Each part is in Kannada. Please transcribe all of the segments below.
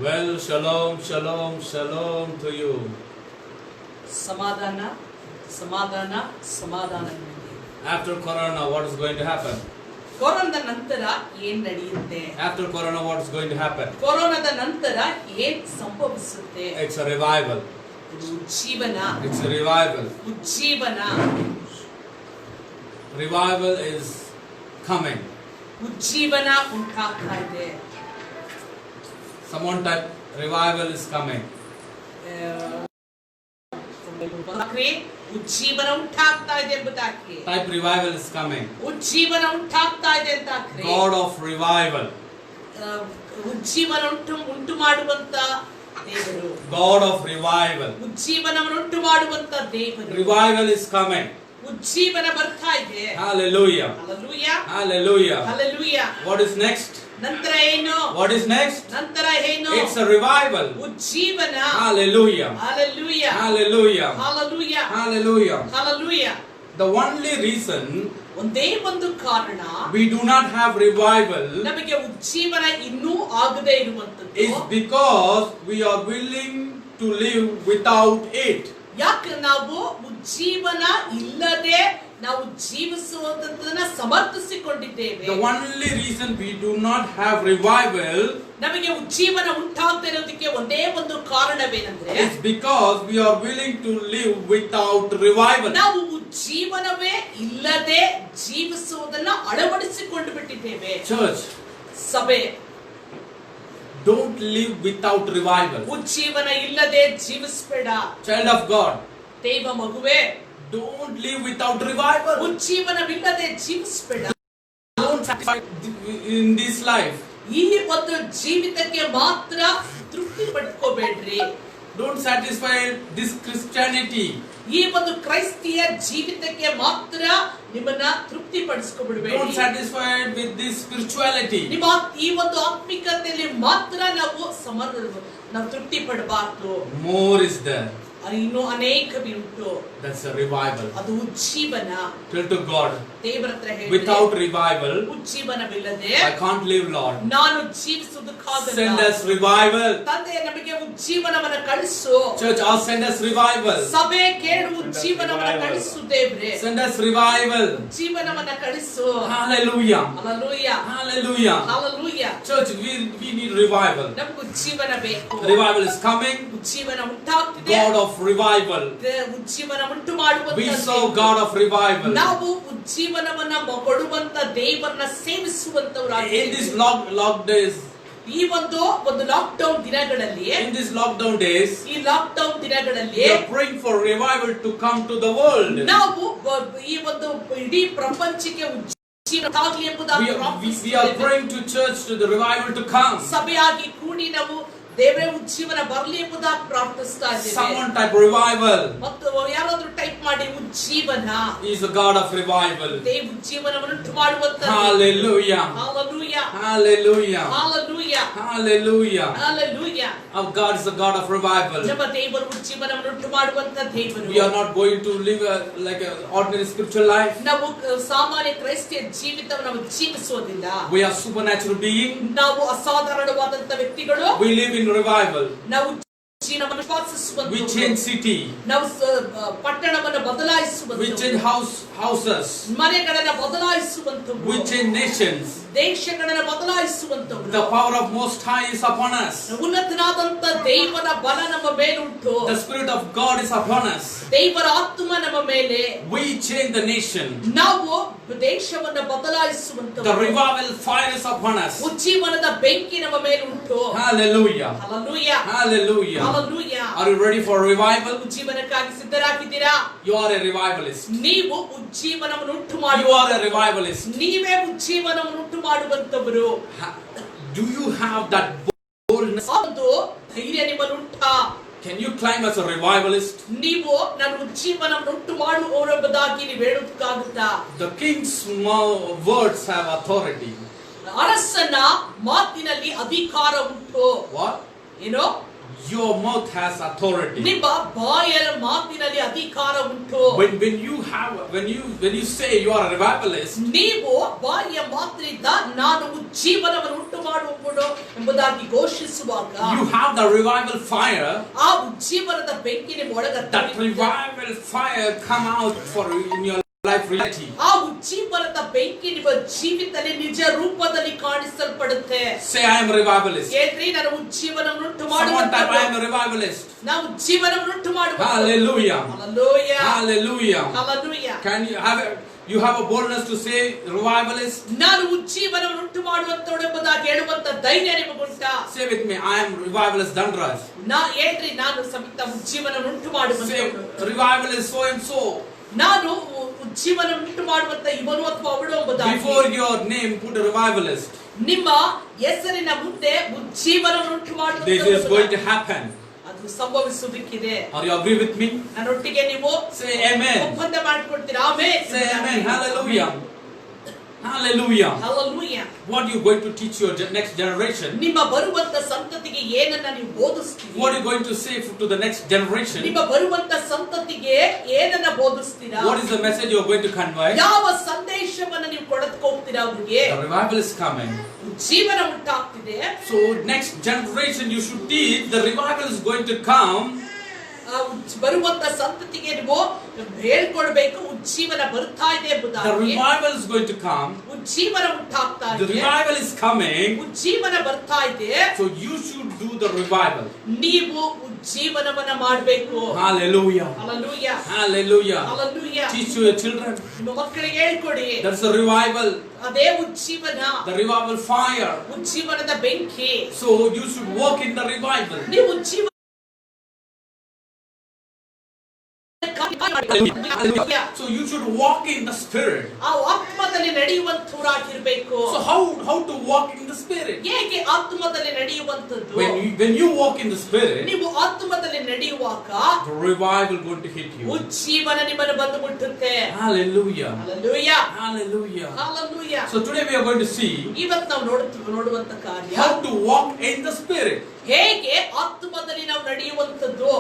Well, shalom, shalom, shalom to you. ಸಮಾಧಾನ ಸಮಾಧಾನ ಸಮಾಧಾನ. After Corona, what is going to happen? ಕೊರೋನಾದ ನಂತರ ಏನ್ ನಡೆಯುತ್ತೆ? After Corona, what is going to happen? ಕೊರೋನಾದ ನಂತರ ಏನ್ ಸಂಭವಿಸುತ್ತೆ? It's a revival. ಉಜ್ಜೀವನ. It's a revival. ಉಜ್ಜೀವನ. Revival is coming. ಉಜ್ಜೀವನ ಉಂಟಾಗ್ತಾ ಇದೆ. Someone type, revival is coming. ಉಜ್ಜೀವನ ಉಂಟಾಗ್ತಾ ಇದೆ ಎಂಬುದಾಗಿ. Type, revival is coming. ಉಜ್ಜೀವನ ಉಂಟಾಗ್ತಾ ಇದೆ ಅಂತ ಹಾಕ್ರಿ. God of revival. ಉಜ್ಜೀವನ ಉಂಟು ಮಾಡುವಂತ ದೇವರು. God of revival. ಉಜ್ಜೀವನವನ್ನು ಉಂಟು ಮಾಡುವಂತ ದೇವರು. Revival is coming. ಉಜ್ಜೀವನ ಬರ್ತಾ ಇದೆ. Hallelujah. Hallelujah. Hallelujah. Hallelujah. What is next? ನಂತರ ಏನು? What is next? ನಂತರ ಏನು? It's a revival. ಉಜ್ಜೀವನ. Hallelujah. Hallelujah. Hallelujah. Hallelujah. Hallelujah. Hallelujah. The only reason ಒಂದೇ ಒಂದು ಕಾರಣ we do not have revival ನಮಗೆ ಉಜ್ಜೀವನ ಇನ್ನೂ ಆಗದೇ ಇರುವಂತದ್ದು is because we are willing to live without it. ಯಾಕೆ ನಾವು ಉಜ್ಜೀವನ ಇಲ್ಲದೆ ನಾವು ಜೀವಿಸುವುದನ್ನ ಸಮರ್ಥಿಸಿಕೊಂಡಿದ್ದೇವೆ. The only reason we do not have revival ನಮಗೆ ಉಜ್ಜೀವನ ಉಂಟಾಗದೇ ಇರೋದಕ್ಕೆ ಒಂದೇ ಒಂದು ಕಾರಣವೇನೆಂದ್ರೆ is because we are willing to live without revival. ನಾವು ಉಜ್ಜೀವನವೇ ಇಲ್ಲದೆ ಜೀವಿಸುವುದನ್ನ ಅಳವಡಿಸಿಕೊಂಡು ಬಿಟ್ಟಿದ್ದೇವೆ. Church, ಸಭೆ, don't live without revival. ಉಜ್ಜೀವನ ಇಲ್ಲದೆ ಜೀವಿಸಬೇಡ. Child of God, ದೇವ ಮಗುವೇ, don't live without revival. ಉಜ್ಜೀವನವಿಲ್ಲದೆ ಜೀವಿಸಬೇಡ. Don't satisfy in this life. ಈ ಒಂದು ಜೀವಿತಕ್ಕೆ ಮಾತ್ರ ತೃಪ್ತಿ ಪಡ್ಕೋಬೇಡ್ರಿ. Don't satisfy this Christianity. ಈ ಒಂದು ಕ್ರೈಸ್ತಿಯ ಜೀವಿತಕ್ಕೆ ಮಾತ್ರ ನಿಮ್ಮನ್ನ ತೃಪ್ತಿ ಪಡಿಸ್ಕೊಬಿಡಬೇಡಿ. Don't satisfy with this spirituality. ನಿಮ್ಮ ಈ ಒಂದು ಆತ್ಮಿಕತೆಯಲ್ಲಿ ಮಾತ್ರ ನಾವು ತೃಪ್ತಿ ಪಡಬಾರ್ದು. More is there. ಇನ್ನು ಅನೇಕ ಉಂಟು. That's a revival. ಅದು ಉಜ್ಜೀವನ. Tell to God, ದೇವರ ಹತ್ರ ಹೇಳಿ, without revival ಉಜ್ಜೀವನವಿಲ್ಲದೆ I can't live, Lord. ನಾನು ಜೀವಿಸುವುದಕ್ಕಾಗಲ್ಲ. Send us revival. ತಂದೆ, ನಮಗೆ ಉಜ್ಜೀವನವನ್ನ ಕಳಿಸು. Church, send us revival. ಸಭೆ ಕೇಳು, ಉಜ್ಜೀವನವನ್ನ ಕಳಿಸು ದೇವರೇ. Send us revival. ಉಜ್ಜೀವನವನ್ನ ಕಳಿಸು. Hallelujah. Hallelujah. Hallelujah. Hallelujah. Church, we need revival. ನಮಗೆ ಉಜ್ಜೀವನ ಬೇಕು. Revival is coming. ಉಜ್ಜೀವನ ಉಂಟಾಗ್ತಿದೆ. God of revival. ಉಜ್ಜೀವನ ಉಂಟು ಮಾಡುವಂತ We serve God of revival. ನಾವು ಉಜ್ಜೀವನವನ್ನ ಕೊಡುವಂತ ದೇವರನ್ನ ಸೇವಿಸುವಂತವರಾಗಿ. In these lock days, ಈ ಒಂದು ಲಾಕ್ಡೌನ್ ದಿನಗಳಲ್ಲಿ, in these lockdown days, ಈ ಲಾಕ್ಡೌನ್ ದಿನಗಳಲ್ಲಿ we are praying for revival to come to the world. ನಾವು ಈ ಒಂದು ಇಡೀ ಪ್ರಪಂಚಕ್ಕೆ ಉಜ್ಜೀವನ ಆಗಲಿ ಎಂಬುದಾಗಿ We are praying to church to the revival to come. ಸಭೆಯಾಗಿ ಕೂಡಿ ನಾವು ದೇವರೇ ಉಜ್ಜೀವನ ಬರಲಿ ಎಂಬುದಾಗಿ ಪ್ರಾರ್ಥಿಸ್ತಾ ಇದ್ದೇವೆ. Someone type revival. ಮತ್ತು ಯಾರಾದ್ರೂ ಟೈಪ್ ಮಾಡಿ ಉಜ್ಜೀವನ. He is a God of revival. ದೇವ ಉಜ್ಜೀವನವನ್ನು ಉಂಟು ಮಾಡುವಂತ. Hallelujah. Hallelujah. Hallelujah. Hallelujah. Hallelujah. Hallelujah. Our God is a God of revival. ನಮ್ಮ ದೇವರು ಉಜ್ಜೀವನವನ್ನು ಉಂಟು ಮಾಡುವಂತ ದೇವರು. We are not going to live like an ordinary spiritual life. ನಾವು ಸಾಮಾನ್ಯ ಕ್ರೈಸ್ತಿಯ ಜೀವಿತವನ್ನು ನಾವು ಜೀವಿಸುವುದಿಲ್ಲ. We are supernatural beings. ನಾವು ಅಸಾಧಾರಣವಾದಂತ ವ್ಯಕ್ತಿಗಳು. We live in revival. ನಾವು we change city. ನಾವು ಪಟ್ಟಣವನ್ನು ಬದಲಾಯಿಸುವಂತವರು. We change houses. ಮನೆಗಳನ್ನು ಬದಲಾಯಿಸುವಂತವರು. We change nations. ದೇಶಗಳನ್ನು ಬದಲಾಯಿಸುವಂತವರು. The power of Most High is upon us. ಉನ್ನತನಾದಂತ ದೇವರ ಬಲ ನಮ್ಮ ಮೇಲುಂಟು. The Spirit of God is upon us. ದೇವರ ಆತ್ಮ ನಮ್ಮ ಮೇಲೆ. We change the nation. ನಾವು ದೇಶವನ್ನು ಬದಲಾಯಿಸುವಂತವರು. The revival fire is upon us. ಉಜ್ಜೀವನದ ಬೆಂಕಿ ನಮ್ಮ ಮೇಲುಂಟು. Hallelujah. Hallelujah. Hallelujah. Hallelujah. Are you ready for revival? ಉಜ್ಜೀವನಕ್ಕಾಗಿ ಸಿದ್ಧರಾಗಿದ್ದೀರಾ? You are a revivalist. ನೀವು ಉಜ್ಜೀವನವನ್ನು ಉಂಟು ಮಾಡುವ. You are a revivalist. ನೀವೇ ಉಜ್ಜೀವನವನ್ನು ಉಂಟು ಮಾಡುವಂತವರು. Do you have that boldness? ಅದು ಧೈರ್ಯ ನಿಮ್ಮಲ್ಲಿ ಉಂಟಾ? Can you claim as a revivalist? ನೀವು ನಾನು ಉಜ್ಜೀವನವನ್ನು ಉಂಟು ಮಾಡುವವರೆಂಬುದಾಗಿ ನೀವು ಹೇಳೋದಕ್ಕಾಗುತ್ತಾ? The king's words have authority. ಅರಸನ ಮಾತಿನಲ್ಲಿ ಅಧಿಕಾರ ಉಂಟು. What? ಏನೋ? your mouth has authority. ನಿಮ್ಮ ಬಾಯರ ಮಾತಿನಲ್ಲಿ ಅಧಿಕಾರ ಉಂಟು. When you say you are a revivalist, ನೀವು ಬಾಯಿಯ ಮಾತಿನಿಂದ ನಾನು ಉಜ್ಜೀವನವನ್ನು ಉಂಟು ಮಾಡುವವನು ಎಂಬುದಾಗಿ ಘೋಷಿಸುವಾಗ you have the revival fire. ಆ ಉಜ್ಜೀವನದ ಬೆಂಕಿ ನಿಮ್ಮ ಒಳಗೆ That revival fire come out for in your life reality. ಆ ಉಜ್ಜೀವನದ ಬೆಂಕಿ ನಿಮ್ಮ ಜೀವಿತದಲ್ಲಿ ನಿಜ ರೂಪದಲ್ಲಿ ಕಾಣಿಸಲ್ಪಡುತ್ತೆ. Say I am a revivalist. ಏನ್ರಿ ನಾನು ಉಜ್ಜೀವನವನ್ನು ಉಂಟು Someone type I am ಮಾಡುವ a revivalist. ನಾವು ಉಜ್ಜೀವನವನ್ನು ಉಂಟು ಮಾಡುವ. Hallelujah. Hallelujah. Hallelujah. Hallelujah. Can you have a boldness to say revivalist? ನಾನು ಉಜ್ಜೀವನವನ್ನು ಉಂಟು ಮಾಡುವಂತವನು ಎಂಬುದಾಗಿ ಹೇಳುವಂತ ಧೈರ್ಯ ನಿಮಗುಂಟಾ? Say with me, I am revivalist Dhanraj. ಏನ್ರಿ ನಾನು ಸಮಿತ ಉಜ್ಜೀವನವನ್ನು ಉಂಟು Say ಮಾಡುವಂತವನು. revivalist so and so. ನಾನು ಉಜ್ಜೀವನವನ್ನು ಉಂಟು ಮಾಡುವಂತ ಇವನು ಅಥವಾ ಅವಳು ಎಂಬುದಾಗಿ Before your name put a revivalist. ನಿಮ್ಮ ಹೆಸರಿನ ಮುಂದೆ ಉಜ್ಜೀವನವನ್ನು ಉಂಟು This is going to ಮಾಡುವಂತ happen. ಅದು ಸಂಭವಿಸುವುದಕ್ಕಿದೆ. Are you agree with me? ನನ್ನೊಟ್ಟಿಗೆ ನೀವು Say amen. ಒಪ್ಪಂದ ಮಾಡಿಕೊಡ್ತೀರಾ? Amen. Say amen. Hallelujah. Hallelujah. Hallelujah. What you going to teach your next generation? ನಿಮ್ಮ ಬರುವಂತ ಸಂತತಿಗೆ ಏನನ್ನ ನೀವು ಬೋಧಿಸ್ತೀರಿ? What are you going to say to the next generation? ನಿಮ್ಮ ಬರುವಂತ ಸಂತತಿಗೆ ಏನನ್ನ ಬೋಧಿಸ್ತೀರಾ? What is the message you are going to convey? ಯಾವ ಸಂದೇಶವನ್ನ ನೀವು ಕೊಡಕ್ಕೆ ಹೋಗ್ತೀರಾ ಅವರಿಗೆ? The revival is coming. ಜೀವನ ಉಂಟಾಗ್ತಿದೆ. So next generation you should teach the revival is going to come. ಬರುವಂತ ಸಂತತಿಗೆ ನೀವು ಹೇಳ್ಕೊಡ್ಬೇಕು ಉಜ್ಜೀವನ ಬರ್ತಾ ಇದೆ The ಎಂಬುದಾಗಿ. revival is going to come. ಉಜ್ಜೀವನ ಉಂಟಾಗ್ತಾ The ಇದೆ. revival is coming. ಉಜ್ಜೀವನ ಬರ್ತಾ ಇದೆ. So you should do the revival. ನೀವು ಉಜ್ಜೀವನವನ್ನ ಮಾಡಬೇಕು. Hallelujah. Hallelujah. Hallelujah. Hallelujah. Teach your children. ನಿಮ್ಮ ಮಕ್ಕಳಿಗೆ ಹೇಳ್ಕೊಡಿ. That's a revival. ಅದೇ ಉಜ್ಜೀವನ. The revival fire. ಉಜ್ಜೀವನದ ಬೆಂಕಿ. So you should walk in the revival. ನೀವು ಉಜ್ಜೀವನ So you should walk in the spirit. ಆ ಆತ್ಮದಲ್ಲಿ ನಡೆಯುವಂತವರಾಗಿರಬೇಕು. So how to walk in the spirit? ಹೇಗೆ ಆತ್ಮದಲ್ಲಿ ನಡೆಯುವಂತದ್ದು? When you walk in the spirit, ನೀವು ಆತ್ಮದಲ್ಲಿ ನಡೆಯುವಾಗ the revival going to hit you. ಉಜ್ಜೀವನ ನಿಮ್ಮನ್ನು ಬಂದು ಮುಟ್ಟುತ್ತೆ. Hallelujah. Hallelujah. Hallelujah. Hallelujah. So today we are going to see ಇವತ್ತು ನಾವು ನೋಡುವಂತ ಕಾರ್ಯ how to walk in the spirit. ಹೇಗೆ ಆತ್ಮದಲ್ಲಿ ನಾವು ನಡೆಯುವಂತದ್ದು.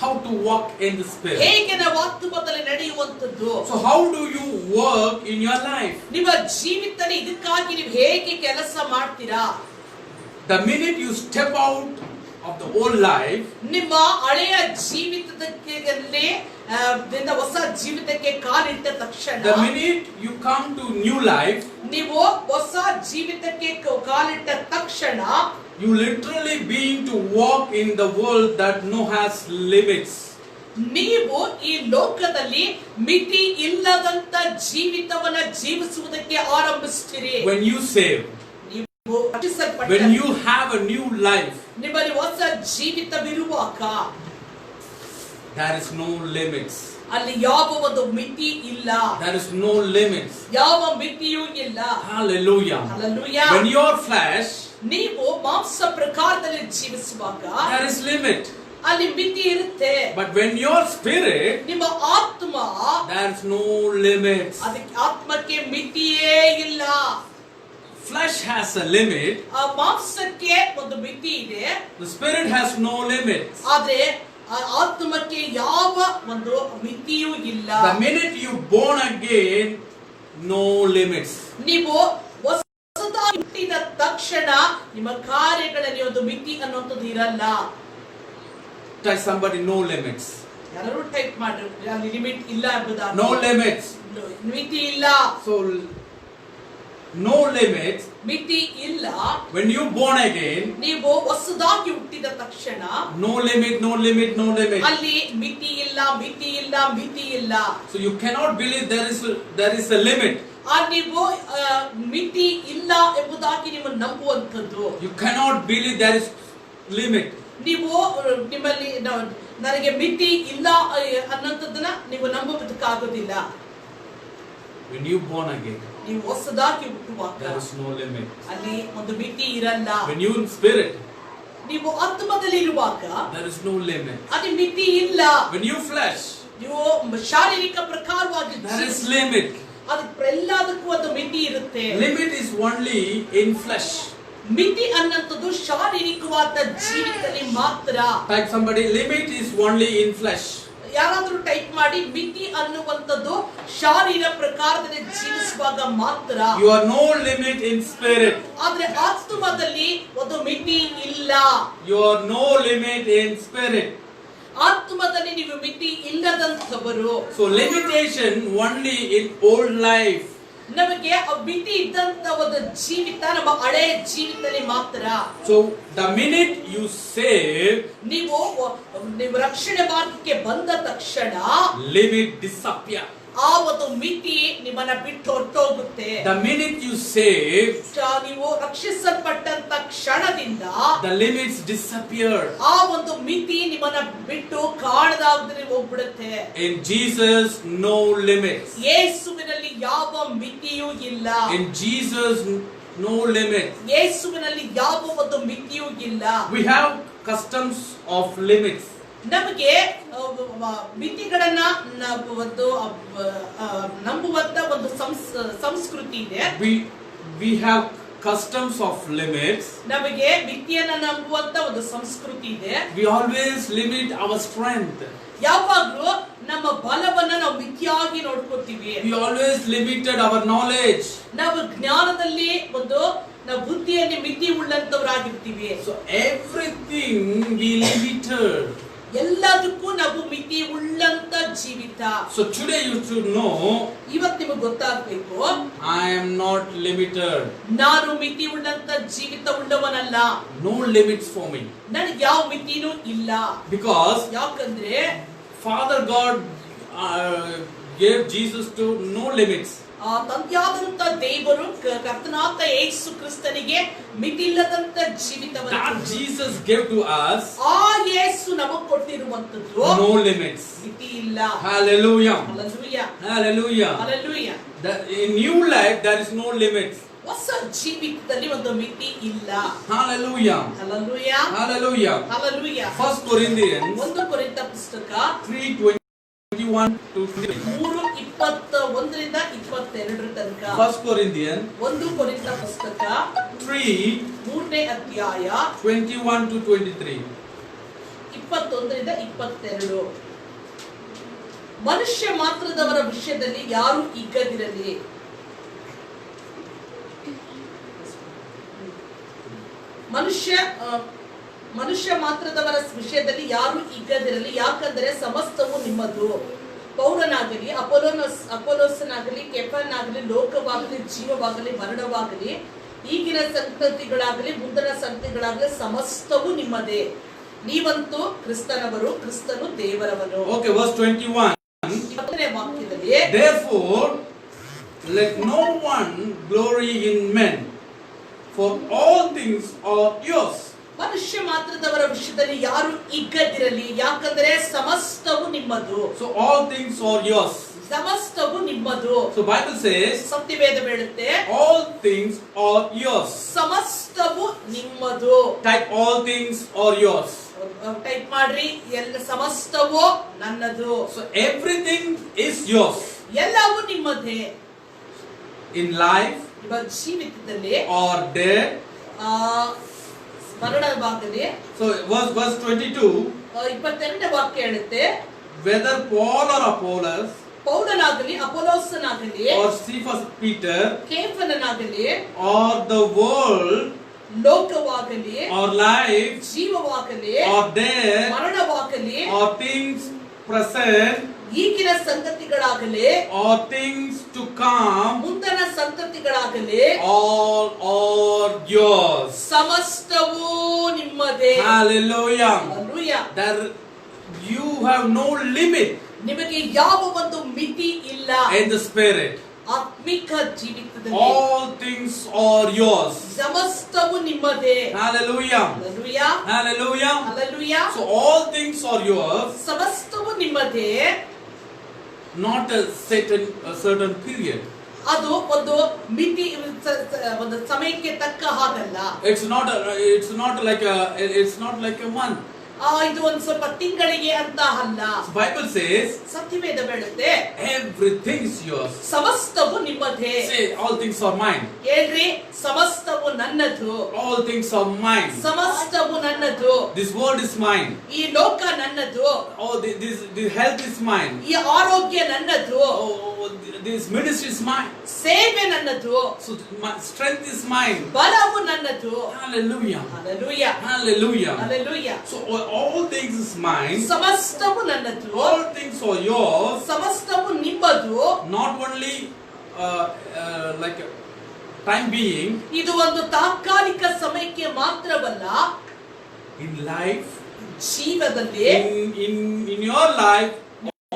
How to walk in the spirit. ಹೇಗೆ ನಾವು ಆತ್ಮದಲ್ಲಿ ನಡೆಯುವಂತದ್ದು. So how do you work in your life? ನಿಮ್ಮ ಜೀವಿತದಲ್ಲಿ ಇದಕ್ಕಾಗಿ ನೀವು ಹೇಗೆ ಕೆಲಸ ಮಾಡ್ತೀರಾ? The minute you step out of the old life, ನಿಮ್ಮ ಹಳೆಯ ಜೀವಿತಕ್ಕೆ ಹೊಸ ಜೀವಿತಕ್ಕೆ ಕಾಲಿಟ್ಟ ತಕ್ಷಣ, the minute you come to new life, ನೀವು ಹೊಸ ಜೀವಿತಕ್ಕೆ ಕಾಲಿಟ್ಟ ತಕ್ಷಣ, you literally being to walk in the world that no has limits. ನೀವು ಈ ಲೋಕದಲ್ಲಿ ಮಿತಿ ಇಲ್ಲದಂತ ಜೀವಿತವನ್ನ ಜೀವಿಸುವುದಕ್ಕೆ ಆರಂಭಿಸ್ತೀರಿ. When you save, ನೀವು ರಕ್ಷಿಸಲ್ಪಟ್ಟ, when you have a new life, ನಿಮ್ಮಲ್ಲಿ ಹೊಸ ಜೀವಿತವಿರುವಾಗ there is no limits. ಅಲ್ಲಿ ಯಾವ ಒಂದು ಮಿತಿ ಇಲ್ಲ. There is no limits. ಯಾವ ಮಿತಿಯೂ ಇಲ್ಲ. Hallelujah. Hallelujah. When your flesh, ನೀವು ಮಾಂಸ ಪ್ರಕಾರದಲ್ಲಿ ಜೀವಿಸುವಾಗ there is limit. ಅಲ್ಲಿ ಮಿತಿ ಇರುತ್ತೆ. But when your spirit, ನಿಮ್ಮ ಆತ್ಮ, there is no limits. ಅದಕ್ಕೆ ಆತ್ಮಕ್ಕೆ ಮಿತಿಯೇ ಇಲ್ಲ. Flesh has a limit. ಆ ಮಾಂಸಕ್ಕೆ ಒಂದು ಮಿತಿ ಇದೆ. The spirit has no limits. ಆದ್ರೆ ಆ ಆತ್ಮಕ್ಕೆ ಯಾವ ಒಂದು ಮಿತಿಯೂ ಇಲ್ಲ. The minute you born again, no limits. ನೀವು ಹೊಸದಾಗಿ ಹುಟ್ಟಿದ ತಕ್ಷಣ ನಿಮ್ಮ ಕಾರ್ಯಗಳಲ್ಲಿ ಒಂದು ಮಿತಿ ಅನ್ನುವಂಥದ್ದು ಇರಲ್ಲ. Tell somebody no limits. ಯಾರು ಟೈಪ್ ಮಾಡ್ರಿ, ಅಲ್ಲಿ ಲಿಮಿಟ್ ಇಲ್ಲ ಎಂಬುದಾಗಿ. No limits. ಮಿತಿ ಇಲ್ಲ. So no limits. ಮಿತಿ ಇಲ್ಲ. When you born again, ನೀವು ಹೊಸದಾಗಿ ಹುಟ್ಟಿದ ತಕ್ಷಣ no limit, no limit, no limit. ಅಲ್ಲಿ ಮಿತಿ ಇಲ್ಲ, ಮಿತಿ ಇಲ್ಲ, ಮಿತಿ ಇಲ್ಲ. So you cannot believe there is a limit. ನೀವು ಮಿತಿ ಇಲ್ಲ ಎಂಬುದಾಗಿ ನೀವು ನಂಬುವಂಥದ್ದು. You cannot believe there is limit. ನೀವು ನಿಮ್ಮಲ್ಲಿ ನನಗೆ ಮಿತಿ ಇಲ್ಲ ಅನ್ನೋಂಥದ್ದನ್ನ ನೀವು ನಂಬುವುದಕ್ಕಾಗೋದಿಲ್ಲ. When you born again, ನೀವು ಹೊಸದಾಗಿ ಹುಟ್ಟುವಾಗ there is no limit. ಅಲ್ಲಿ ಒಂದು ಮಿತಿ ಇರಲ್ಲ. When you in spirit, ನೀವು ಆತ್ಮದಲ್ಲಿ ಇರುವಾಗ there is no limit. ಅಲ್ಲಿ ಮಿತಿ ಇಲ್ಲ. When you flesh, ನೀವು ಶಾರೀರಿಕ ಪ್ರಕಾರವಾಗಿ there is limit. ಅದಕ್ಕೆ ಎಲ್ಲದಕ್ಕೂ ಒಂದು ಮಿತಿ ಇರುತ್ತೆ. Limit is only in flesh. ಮಿತಿ ಅನ್ನಂಥದ್ದು ಶಾರೀರಿಕ ಆಶೀರ್ವಾದ ಜೀವಿತದಲ್ಲಿ ಮಾತ್ರ. Type somebody, limit is only in flesh. ಯಾರಾದ್ರೂ ಟೈಪ್ ಮಾಡಿ, ಮಿತಿ ಅನ್ನುವಂಥದ್ದು ಶಾರೀರ ಪ್ರಕಾರದಲ್ಲಿ ಜೀವಿಸುವಾಗ ಮಾತ್ರ. You are no limit in spirit. ಆದ್ರೆ ಆತ್ಮದಲ್ಲಿ ಒಂದು ಮಿತಿ ಇಲ್ಲ. You are no limit in spirit. ಆತ್ಮದಲ್ಲಿ ನೀವು ಮಿತಿ ಇಲ್ಲದಂತವರು. So limitation only in old life. ನಮಗೆ ಮಿತಿ ಇದ್ದಂತ ಒಂದು ಜೀವಿತ ನಮ್ಮ ಹಳೆ ಜೀವಿತದಲ್ಲಿ ಮಾತ್ರ. So the minute you save, ನೀವು ರಕ್ಷಣೆ ಮಾರ್ಗಕ್ಕೆ ಬಂದ ತಕ್ಷಣ limit disappear. ಆ ಒಂದು ಮಿತಿ ನಿಮ್ಮನ್ನ ಬಿಟ್ಟು ಹೊರಟೋಗುತ್ತೆ. The minute you save, ನೀವು ರಕ್ಷಿಸಲ್ಪಟ್ಟಂತ ಕ್ಷಣದಿಂದ the limits disappear. ಆ ಒಂದು ಮಿತಿ ನಿಮ್ಮನ್ನ ಬಿಟ್ಟು ಕಾಣದಾಗದೆ ಹೋಗ್ಬಿಡುತ್ತೆ. In Jesus, no limits. ಯೇಸುವಿನಲ್ಲಿ ಯಾವ ಮಿತಿಯೂ ಇಲ್ಲ. In Jesus, no limits. ಯೇಸುವಿನಲ್ಲಿ ಯಾವ ಒಂದು ಮಿತಿಯೂ ಇಲ್ಲ. We have customs of limits. ನಮಗೆ ಮಿತಿಗಳನ್ನ ಒಂದು ನಂಬುವಂತ ಒಂದು ಸಂಸ್ಕೃತಿ ಇದೆ. We have customs of limits. ನಮಗೆ ಮಿತಿಯನ್ನ ನಂಬುವಂತ ಒಂದು ಸಂಸ್ಕೃತಿ ಇದೆ. We always limit our strength. ಯಾವಾಗಲೂ ನಮ್ಮ ಬಲವನ್ನ ನಾವು ಮಿತಿಯಾಗಿ ನೋಡ್ಕೊತೀವಿ. We always limited our knowledge. ನಾವು ಜ್ಞಾನದಲ್ಲಿ ನಾವು ಬುದ್ಧಿಯಲ್ಲಿ ಮಿತಿ ಉಳ್ಳಂತವರಾಗಿರ್ತೀವಿ. So everything we limited. ಎಲ್ಲದಕ್ಕೂ ನಾವು ಮಿತಿ ಉಳ್ಳಂತ ಜೀವಿತ. So today you should know, ಇವತ್ತು ನಿಮಗೆ ಗೊತ್ತಾಗಬೇಕು, I am not limited. ನಾನು ಮಿತಿ ಉಳ್ಳಂತ ಜೀವಿತ ಉಳ್ಳವನಲ್ಲ. No limits for me. ನನಗೆ ಯಾವ ಮಿತಿನೂ ಇಲ್ಲ. Because ಯಾಕಂದ್ರೆ Father God gave Jesus to no limits. ತಂದೆಯಾದಂತ ದೇವರು ಕರ್ತನಾದ ಯೇಸು ಕ್ರಿಸ್ತನಿಗೆ ಮಿತಿಯಿಲ್ಲದಂತ ಜೀವಿತವನ್ನು That Jesus gave to us, ಆ ಯೇಸು ನಮಗೆ ಕೊಟ್ಟಿರುವಂತದ್ದು no limits. ಮಿತಿ ಇಲ್ಲ. Hallelujah. Hallelujah. Hallelujah. Hallelujah. In new life there is no limits. ಹೊಸ ಜೀವಿತದಲ್ಲಿ ಒಂದು ಮಿತಿ ಇಲ್ಲ. Hallelujah. Hallelujah. Hallelujah. Hallelujah. 1 Corinthians 1 ಕೊರಿಂಥ ಪುಸ್ತಕ 3:21 to 3:21 22 ತನಕ. 1 Corinthians 1 ಕೊರಿಂಥ ಪುಸ್ತಕ 3ನೇ ಅಧ್ಯಾಯ 21 to 23. 21 22. ಮನುಷ್ಯ ಮಾತ್ರದವರ ವಿಷಯದಲ್ಲಿ ಯಾರು ಹಿಗ್ಗದಿರಲಿ. ಮನುಷ್ಯ ಮಾತ್ರದವರ ವಿಷಯದಲ್ಲಿ ಯಾರು ಹಿಗ್ಗದಿರಲಿ, ಯಾಕಂದರೆ ಸಮಸ್ತವು ನಿಮ್ಮದು. ಪೌಲನಾಗಲಿ, ಅಪೊಲೋಸನಾಗಲಿ, ಕೆಫನಾಗಲಿ, ಲೋಕವಾಗಲಿ, ಜೀವವಾಗಲಿ, ಮರಣವಾಗಲಿ, ಈಗಿನ ಸಂತತಿಗಳಾಗಲಿ, ಮುಂದಿನ ಸಂತತಿಗಳಾಗಲಿ, ಸಮಸ್ತವು ನಿಮ್ಮದೇ. ನೀವಂತೂ ಕ್ರಿಸ್ತನವರು, ಕ್ರಿಸ್ತನು ದೇವರವನು. Okay, verse 21. ವಾಕ್ಯದಲ್ಲಿ, Therefore let no one glory in men, for all things are yours. ಮನುಷ್ಯ ಮಾತ್ರದವರ ವಿಷಯದಲ್ಲಿ ಯಾರು ಹಿಗ್ಗದಿರಲಿ, ಯಾಕಂದ್ರೆ ಸಮಸ್ತವು ನಿಮ್ಮದು. So all things are yours. ಸಮಸ್ತವು ನಿಮ್ಮದು. So Bible says, ಸತ್ಯವೇದ ಹೇಳುತ್ತೆ, all things are yours. ಸಮಸ್ತವು ನಿಮ್ಮದು. Type, all things are yours. Type ಮಾಡ್ರಿ, ಎಲ್ಲ ಸಮಸ್ತವು ನನ್ನದು. So everything is yours. ಎಲ್ಲವೂ ನಿಮ್ಮದೇ. In life ಜೀವಿತದಲ್ಲಿ or death. ಮರಣವಾಗಲಿ. So verse 22. 22ನೇ ವಾಕ್ಯ ಹೇಳುತ್ತೆ, whether Paul or Apollos, ಪೌಲನಾಗಲಿ, ಅಪೊಲೋಸನಾಗಲಿ, or Cephas, Peter, ಕೇಫನನಾಗಲಿ, or the world, ಲೋಕವಾಗಲಿ, or life, ಜೀವವಾಗಲಿ, or death, ಮರಣವಾಗಲಿ, or things present, ಈಗಿನ ಸಂಗತಿಗಳಾಗಲಿ, or things to come, ಮುಂದಿನ ಸಂಗತಿಗಳಾಗಲಿ, all are yours. ಸಮಸ್ತವೂ ನಿಮ್ಮದೇ. Hallelujah. Hallelujah. There you have no limit ನಿಮಗೆ ಯಾವ ಒಂದು ಮಿತಿ ಇಲ್ಲ. in the spirit. ಆತ್ಮಿಕ ಜೀವಿತದಲ್ಲಿ All things are yours. ಸಮಸ್ತವು ನಿಮ್ಮದೇ. Hallelujah. Hallelujah. Hallelujah. Hallelujah. So all things are yours, ಸಮಸ್ತವು ನಿಮ್ಮದೇ. not a certain period. ಅದು ಒಂದು ಮಿತಿ, ಒಂದು ಸಮಯಕ್ಕೆ ತಕ್ಕ ಹಾಗಲ್ಲ. It's not like a month. ಇದು ಒಂದು ಸ್ವಲ್ಪ ತಿಂಗಳಿಗೆ ಅಂತ ಅಲ್ಲ. So Bible says ಸತ್ಯವೇದ ಹೇಳುತ್ತೆ everything is yours. ಸಮಸ್ತವು ನಿಮ್ಮದೇ. Say all things are mine. ಹೇಳ್ರಿ ಸಮಸ್ತವು ನನ್ನದು. All things are mine. ಸಮಸ್ತವು ನನ್ನದು. This world is mine. ಈ ಲೋಕ ನನ್ನದು. Oh, this health is mine. ಈ ಆರೋಗ್ಯ ನನ್ನದು. Oh, this ministry is mine. ಸೇವೆ ನನ್ನದು. So my strength is mine. ಬಲವು ನನ್ನದು. Hallelujah. Hallelujah. Hallelujah. Hallelujah. So all things is mine. ಸಮಸ್ತವು ನನ್ನದು. All things are yours. ಸಮಸ್ತವು ನಿಮ್ಮದು. Not only like time being. ಇದು ಒಂದು ತಾತ್ಕಾಲಿಕ ಸಮಯಕ್ಕೆ ಮಾತ್ರವಲ್ಲ. In life. ಜೀವನದಲ್ಲಿ. In your life.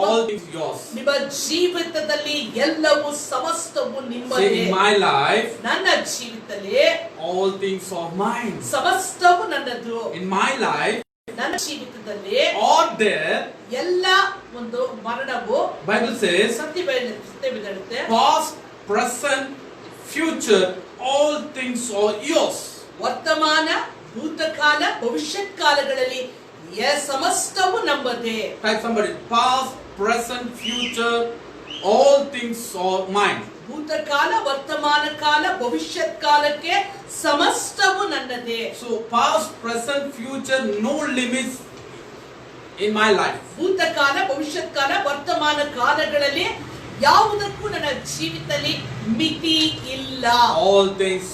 All things yours. ನಿಮ್ಮ ಜೀವಿತದಲ್ಲಿ ಎಲ್ಲವೂ ಸಮಸ್ತವು ನಿಮ್ಮದೇ. Say in my life. ನನ್ನ ಜೀವಿತದಲ್ಲಿ. All things are mine. ಸಮಸ್ತವು ನನ್ನದು. In my life. ನನ್ನ ಜೀವಿತದಲ್ಲಿ. Or there. ಎಲ್ಲ ಒಂದು ಮರಣವು. Bible says. Satyaveda Past, present, future. All things are yours. ವರ್ತಮಾನ, ಭೂತಕಾಲ, ಭವಿಷ್ಯತ್ ಕಾಲಗಳಲ್ಲಿ ಸಮಸ್ತವು ನಮ್ಮದೇ. Type somebody. Past, present, future. All things are mine. ಭೂತಕಾಲ, ವರ್ತಮಾನ ಕಾಲ, ಭವಿಷ್ಯತ್ ಕಾಲಕ್ಕೆ ಸಮಸ್ತವು ನನ್ನದೇ. So past, present, future, no limits in my life. ಭೂತಕಾಲ, ಭವಿಷ್ಯತ್ ಕಾಲ, ವರ್ತಮಾನ ಕಾಲಗಳಲ್ಲಿ ಯಾವುದಕ್ಕೂ ನನ್ನ ಜೀವಿತದಲ್ಲಿ ಮಿತಿ ಇಲ್ಲ. All things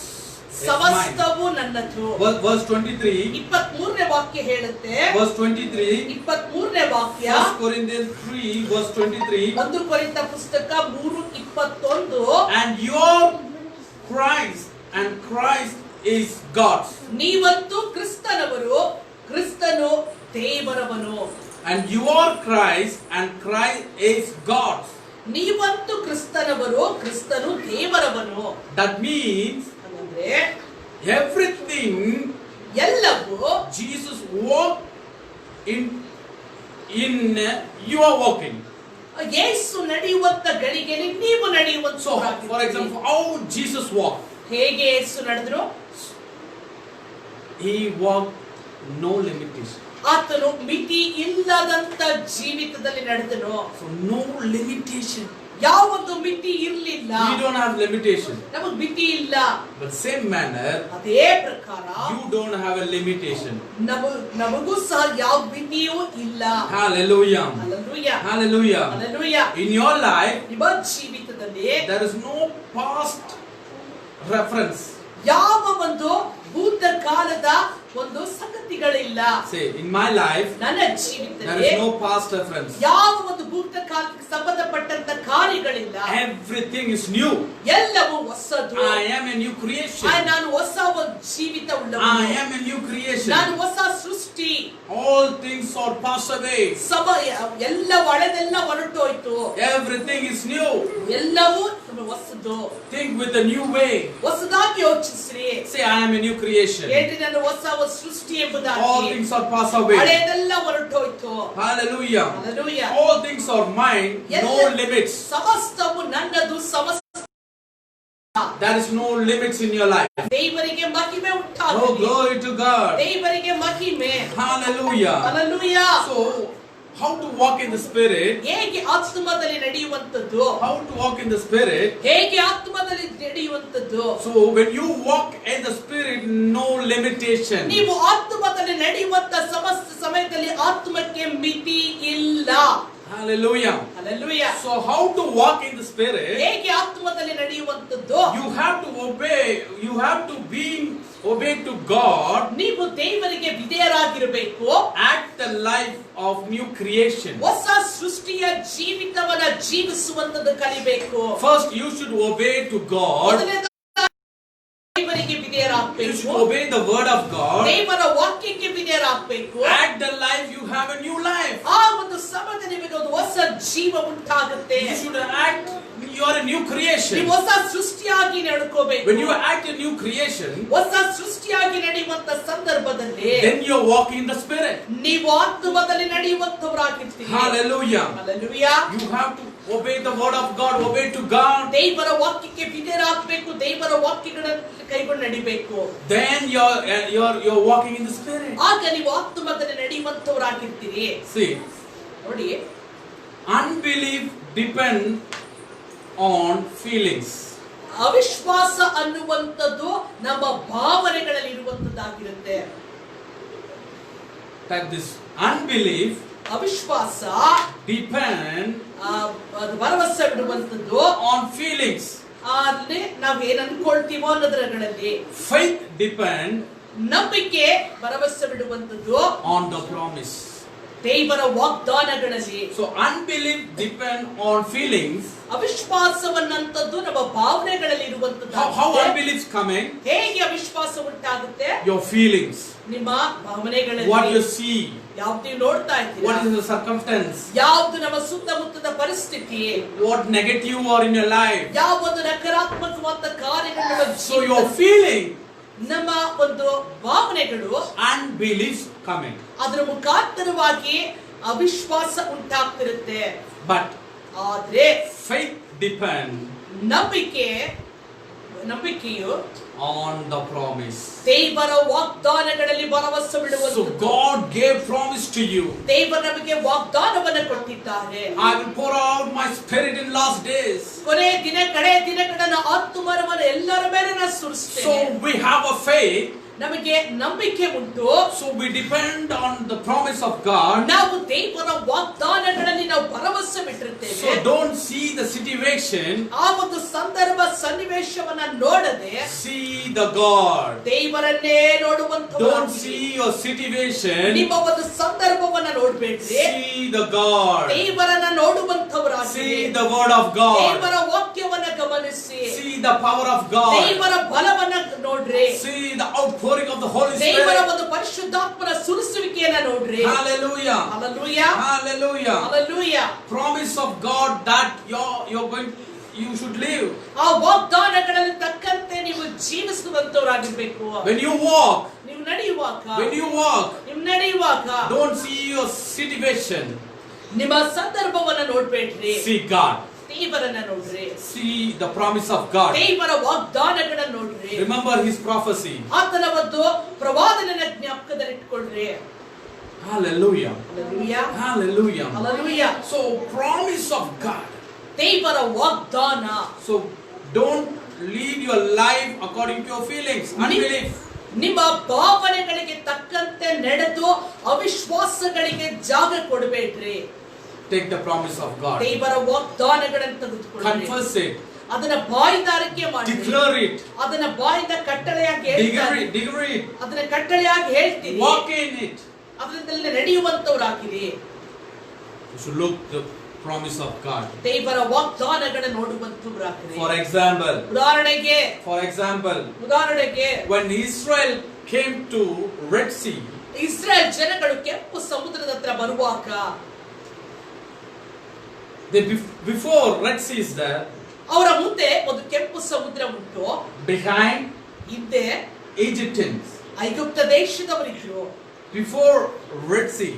ಸಮಸ್ತವು ನನ್ನದು. Verse 23. 23ನೇ ವಾಕ್ಯ ಹೇಳುತ್ತೆ. Verse 23. 23ನೇ ವಾಕ್ಯ. 1 Corinthians 3 verse 23. 1 ಕೊರಿಂಥ ಪುಸ್ತಕ 3:21. And your Christ and Christ is God's. ನೀವಂತೂ ಕ್ರಿಸ್ತನವರು, ಕ್ರಿಸ್ತನು ದೇವರವನು. And your Christ and Christ is God's. ನೀವಂತೂ ಕ್ರಿಸ್ತನವರು, ಕ್ರಿಸ್ತನು ದೇವರವನು. That means ಅಂದ್ರೆ everything ಎಲ್ಲವೂ Jesus walked in you are walking. ಯೇಸು ನಡೆಯುವಂತ ಗಳಿಗೆಯಲ್ಲಿ ನೀವು ನಡೆಯುವಂತ. So for example, how Jesus walked. ಹೇಗೆ ಯೇಸು ನಡೆದ್ರು? He walked no limitation. ಆತನು ಮಿತಿ ಇಲ್ಲದಂತ ಜೀವಿತದಲ್ಲಿ ನಡೆದನು. So no limitation. ಯಾವೊಂದು ಮಿತಿ ಇರಲಿಲ್ಲ. We don't have limitation. ನಮಗೆ ಮಿತಿ ಇಲ್ಲ. But same manner, ಅದೇ ಪ್ರಕಾರ you don't have a limitation. ನಮಗೂ ಸಹ ಯಾವ ಮಿತಿಯೂ ಇಲ್ಲ. Hallelujah. Hallelujah. Hallelujah. Hallelujah. In your life, ನಿಮ್ಮ ಜೀವಿತದಲ್ಲಿ there is no past reference. ಯಾವ ಒಂದು ಭೂತಕಾಲದ ಒಂದು ಸಂಗತಿಗಳಿಲ್ಲ. Say, in my life, ನನ್ನ there ಜೀವಿತದಲ್ಲಿ is no past reference. ಯಾವ ಒಂದು ಭೂತಕಾಲಕ್ಕೆ ಸಂಬಂಧಪಟ್ಟಂತ ಕಾರ್ಯಗಳಿಲ್ಲ. Everything is new. ಎಲ್ಲವೂ ಹೊಸದು. I am a new creation. ನಾನು ಹೊಸ ಒಂದು ಜೀವಿತ ಉಳ್ಳವನು. I am a new creation. ನಾನು ಹೊಸ ಸೃಷ್ಟಿ. All things are passed away. ಎಲ್ಲ ಒಳದೆಲ್ಲ ಹೊರಟೋಯ್ತು. Everything is new. ಎಲ್ಲವೂ ಹೊಸದು. Think with a new way. ಹೊಸದಾಗಿ ಯೋಚಿಸ್ರಿ. Say, I am a new creation. ಹೇಳ್ರಿ ನಾನು ಹೊಸ ಒಂದು ಸೃಷ್ಟಿ ಎಂಬುದಾಗಿ. All things are passed away. ಹಳೆದೆಲ್ಲ ಹೊರಟೋಯ್ತು. Hallelujah. Hallelujah. All things are mine. No limits. ಸಮಸ್ತವು ನನ್ನದು. There is no limits in your life. ದೇವರಿಗೆ ಮಹಿಮೆ Oh, ಉಂಟಾಗಲಿ. glory to God. ದೇವರಿಗೆ ಮಹಿಮೆ. Hallelujah. Hallelujah. So, how to walk in the Spirit? ಹೇಗೆ ಆತ್ಮದಲ್ಲಿ ನಡೆಯುವಂತದ್ದು? How to walk in the Spirit? ಹೇಗೆ ಆತ್ಮದಲ್ಲಿ ನಡೆಯುವಂತದ್ದು? So, when you walk in the Spirit, no limitation. ನೀವು ಆತ್ಮದಲ್ಲಿ ನಡೆಯುವಂತ ಸಮಸ್ತ ಸಮಯದಲ್ಲಿ ಆತ್ಮಕ್ಕೆ ಮಿತಿ ಇಲ್ಲ. Hallelujah. Hallelujah. So, how to walk in the Spirit? ಹೇಗೆ ಆತ್ಮದಲ್ಲಿ ನಡೆಯುವಂತದ್ದು? You have to obey. You have to obey to God. ನೀವು ದೇವರಿಗೆ ವಿಧೇಯರಾಗಿರಬೇಕು. Act the life of new creation. ಹೊಸ ಸೃಷ್ಟಿಯ ಜೀವಿತವನ್ನ ಜೀವಿಸುವಂತದ್ದು ಕಲಿಬೇಕು. First, you should obey to God. ದೇವರಿಗೆ You ವಿಧೇಯರಾಗಬೇಕು. should obey the word of God. ದೇವರ ವಾಕ್ಯಕ್ಕೆ ವಿಧೇಯರಾಗಬೇಕು. Act the life. You have a new life. ಆ ಒಂದು ಸಮಯದಲ್ಲಿ ನಿಮಗೆ ಒಂದು ಹೊಸ ಜೀವ ಉಂಟಾಗುತ್ತೆ. You should act. You are a new creation. ನೀವು ಹೊಸ ಸೃಷ್ಟಿಯಾಗಿ ನಡ್ಕೋಬೇಕು. When you act a new creation, ಹೊಸ ಸೃಷ್ಟಿಯಾಗಿ ನಡೆಯುವಂತ ಸಂದರ್ಭದಲ್ಲಿ then you are walking in the Spirit. ನೀವು ಆತ್ಮದಲ್ಲಿ ನಡೆಯುವಂತವರಾಗಿರ್ತೀರಿ. Hallelujah. Hallelujah. You have to obey the word of God, obey to God, ದೇವರ ವಾಕ್ಯಕ್ಕೆ ವಿಧೇಯರಾಗಬೇಕು, ದೇವರ ವಾಕ್ಯಗಳನ್ನು ಕೈಗೊಂಡು ನಡಿಬೇಕು. then you're walking in the Spirit. ಆಗ ನೀವು ಆತ್ಮದಲ್ಲಿ ನಡೆಯುವಂತವರಾಗಿರ್ತೀರಿ. See, ನೋಡಿ, unbelief depend on feelings. ಅವಿಶ್ವಾಸ ಅನ್ನುವಂಥದ್ದು ನಮ್ಮ ಭಾವನೆಗಳಲ್ಲಿ ಇರುವಂತದ್ದಾಗಿರುತ್ತೆ. That this unbelief ಅವಿಶ್ವಾಸ depend ಅದು ಭರವಸೆ ಬಿಡುವಂತದ್ದು on feelings. ಅಲ್ಲಿ ನಾವ್ ಏನ್ ಅನ್ಕೊಳ್ತೀವೋ ಅನ್ನೋದ್ರಲ್ಲಿ. Faith depend ನಂಬಿಕೆ ಭರವಸೆ ಬಿಡುವಂತದ್ದು on the promise. ದೇವರ ವಾಗ್ದಾನಗಳಲ್ಲಿ. So unbelief depend on feelings. ಅವಿಶ್ವಾಸವನ್ನಂತದ್ದು ನಮ್ಮ ಭಾವನೆಗಳಲ್ಲಿ ಇರುವಂತದ್ದು. How unbelief coming? ಹೇಗೆ ಅವಿಶ್ವಾಸ ಉಂಟಾಗುತ್ತೆ? Your feelings. ನಿಮ್ಮ ಭಾವನೆಗಳಲ್ಲಿ. What you see. ಯಾವ್ದು ನೀವು ನೋಡ್ತಾ ಇದ್ದೀರಾ? What is the circumstance? ಯಾವ್ದು ನಮ್ಮ ಸುತ್ತಮುತ್ತದ ಪರಿಸ್ಥಿತಿ? What negative are in your life? ಯಾವೊಂದು ನಕಾರಾತ್ಮಕವಾದ ಕಾರ್ಯಗಳು. So your feeling, ನಮ್ಮ ಒಂದು ಭಾವನೆಗಳು unbelief coming. ಅದರ ಮುಖಾಂತರವಾಗಿ ಅವಿಶ್ವಾಸ ಉಂಟಾಗ್ತಿರುತ್ತೆ. But ಆದ್ರೆ faith depend ನಂಬಿಕೆಯು on the promise. ದೇವರ ವಾಗ್ದಾನಗಳಲ್ಲಿ ಭರವಸೆ So ಬಿಡುವಂತದ್ದು. God gave promise to you. ದೇವರು ನಮಗೆ ವಾಗ್ದಾನವನ್ನು ಕೊಟ್ಟಿದ್ದಾರೆ. I will pour out my spirit in last days. ಕಡೆ ದಿನಗಳ ಆತ್ಮವರವನ್ನು ಎಲ್ಲರ ಮೇಲೆ ನಾನು ಸುರಿಸ್ತೇನೆ. So we have a faith. ನಮಗೆ ನಂಬಿಕೆ ಉಂಟು. So we depend on the promise of God. ನಾವು ದೇವರ ವಾಗ್ದಾನಗಳಲ್ಲಿ ನಾವು ಭರವಸೆ ಬಿಟ್ಟಿರ್ತೇವೆ. So don't see the situation. ಆ ಒಂದು ಸಂದರ್ಭ ಸನ್ನಿವೇಶವನ್ನ ನೋಡದೆ See the God. ದೇವರನ್ನೇ ನೋಡುವಂತವರು. Don't see your situation. ನಿಮ್ಮ ಒಂದು ಸಂದರ್ಭವನ್ನ ನೋಡ್ಬೇಡ್ರಿ. See the God. ದೇವರನ್ನ ನೋಡುವಂತವರಾಗಿ. See the word of God. ದೇವರ ವಾಕ್ಯವನ್ನ ಗಮನಿಸಿ. See the power of God. ದೇವರ ಬಲವನ್ನ ನೋಡ್ರಿ. See the outpouring of the Holy ದೇವರ Spirit. ಒಂದು ಪರಿಶುದ್ಧಾತ್ಮನ ಸುರಿಸುವಿಕೆಯನ್ನ ನೋಡ್ರಿ. Hallelujah. Hallelujah. Hallelujah. Hallelujah. Promise of God that you should live. ಆ ವಾಗ್ದಾನಗಳಲ್ಲಿ ತಕ್ಕಂತೆ ನೀವು ಜೀವಿಸುವಂತವರಾಗಿರ್ಬೇಕು. When you walk, ನೀವು ನಡೆಯುವಾಗ ನೀವು ನಡೆಯುವಾಗ don't see your situation. ನಿಮ್ಮ ಸಂದರ್ಭವನ್ನ ನೋಡ್ಬೇಡ್ರಿ. See God. ದೇವರನ್ನ ನೋಡ್ರಿ. See the promise of God. ದೇವರ ವಾಗ್ದಾನಗಳನ್ನ ನೋಡ್ರಿ. Remember his prophecy. ಆತನ ಒಂದು ಪ್ರವಾದನೆಯ ಜ್ಞಾಪಕದಲ್ಲಿಟ್ಕೊಳ್ರಿ. Hallelujah. Hallelujah. Hallelujah. Hallelujah. So promise of God. ದೇವರ ವಾಗ್ದಾನ. So don't lead your life according to your feelings. Unbelief. ನಿಮ್ಮ ಭಾವನೆಗಳಿಗೆ ತಕ್ಕಂತೆ ನಡೆದು ಅವಿಶ್ವಾಸಗಳಿಗೆ ಜಾಗ ಕೊಡಬೇಡ್ರಿ. Take the promise of God. ದೇವರ ವಾಗ್ದಾನಗಳನ್ನು ತೆಗೆದುಕೊಳ್ಳಿ. Confess it. ಅದನ್ನ ಬಾಯಿದಾರಿಕೆ ಮಾಡಿ. Declare it. ಅದನ್ನ ಬಾಯಿಂದ ಕಟ್ಟಳೆಯಾಗಿ ಹೇಳ್ತಾರೆ. Declare it. ಅದನ್ನ ಕಟ್ಟಳೆಯಾಗಿ ಹೇಳ್ತೀರಿ. Walk in it. ಅದರಲ್ಲಿ ನಡೆಯುವಂತವರಾಗಿರಿ. You should look the promise of God. ದೇವರ ವಾಗ್ದಾನಗಳನ್ನು ನೋಡುವಂತವರಾಗಿರಿ. For example, ಉದಾಹರಣೆಗೆ when Israel came to Red Sea, Israel ಜನಗಳು ಕೆಂಪು ಸಮುದ್ರದ ಹತ್ರ ಬರುವಾಗ, before Red Sea is there, ಅವರ ಮುಂದೆ ಒಂದು ಕೆಂಪು ಸಮುದ್ರ ಉಂಟು. behind ಹಿಂದೆ Egyptians. ಐಗುಪ್ತ ದೇಶದವರಿದ್ರು. Before Red Sea,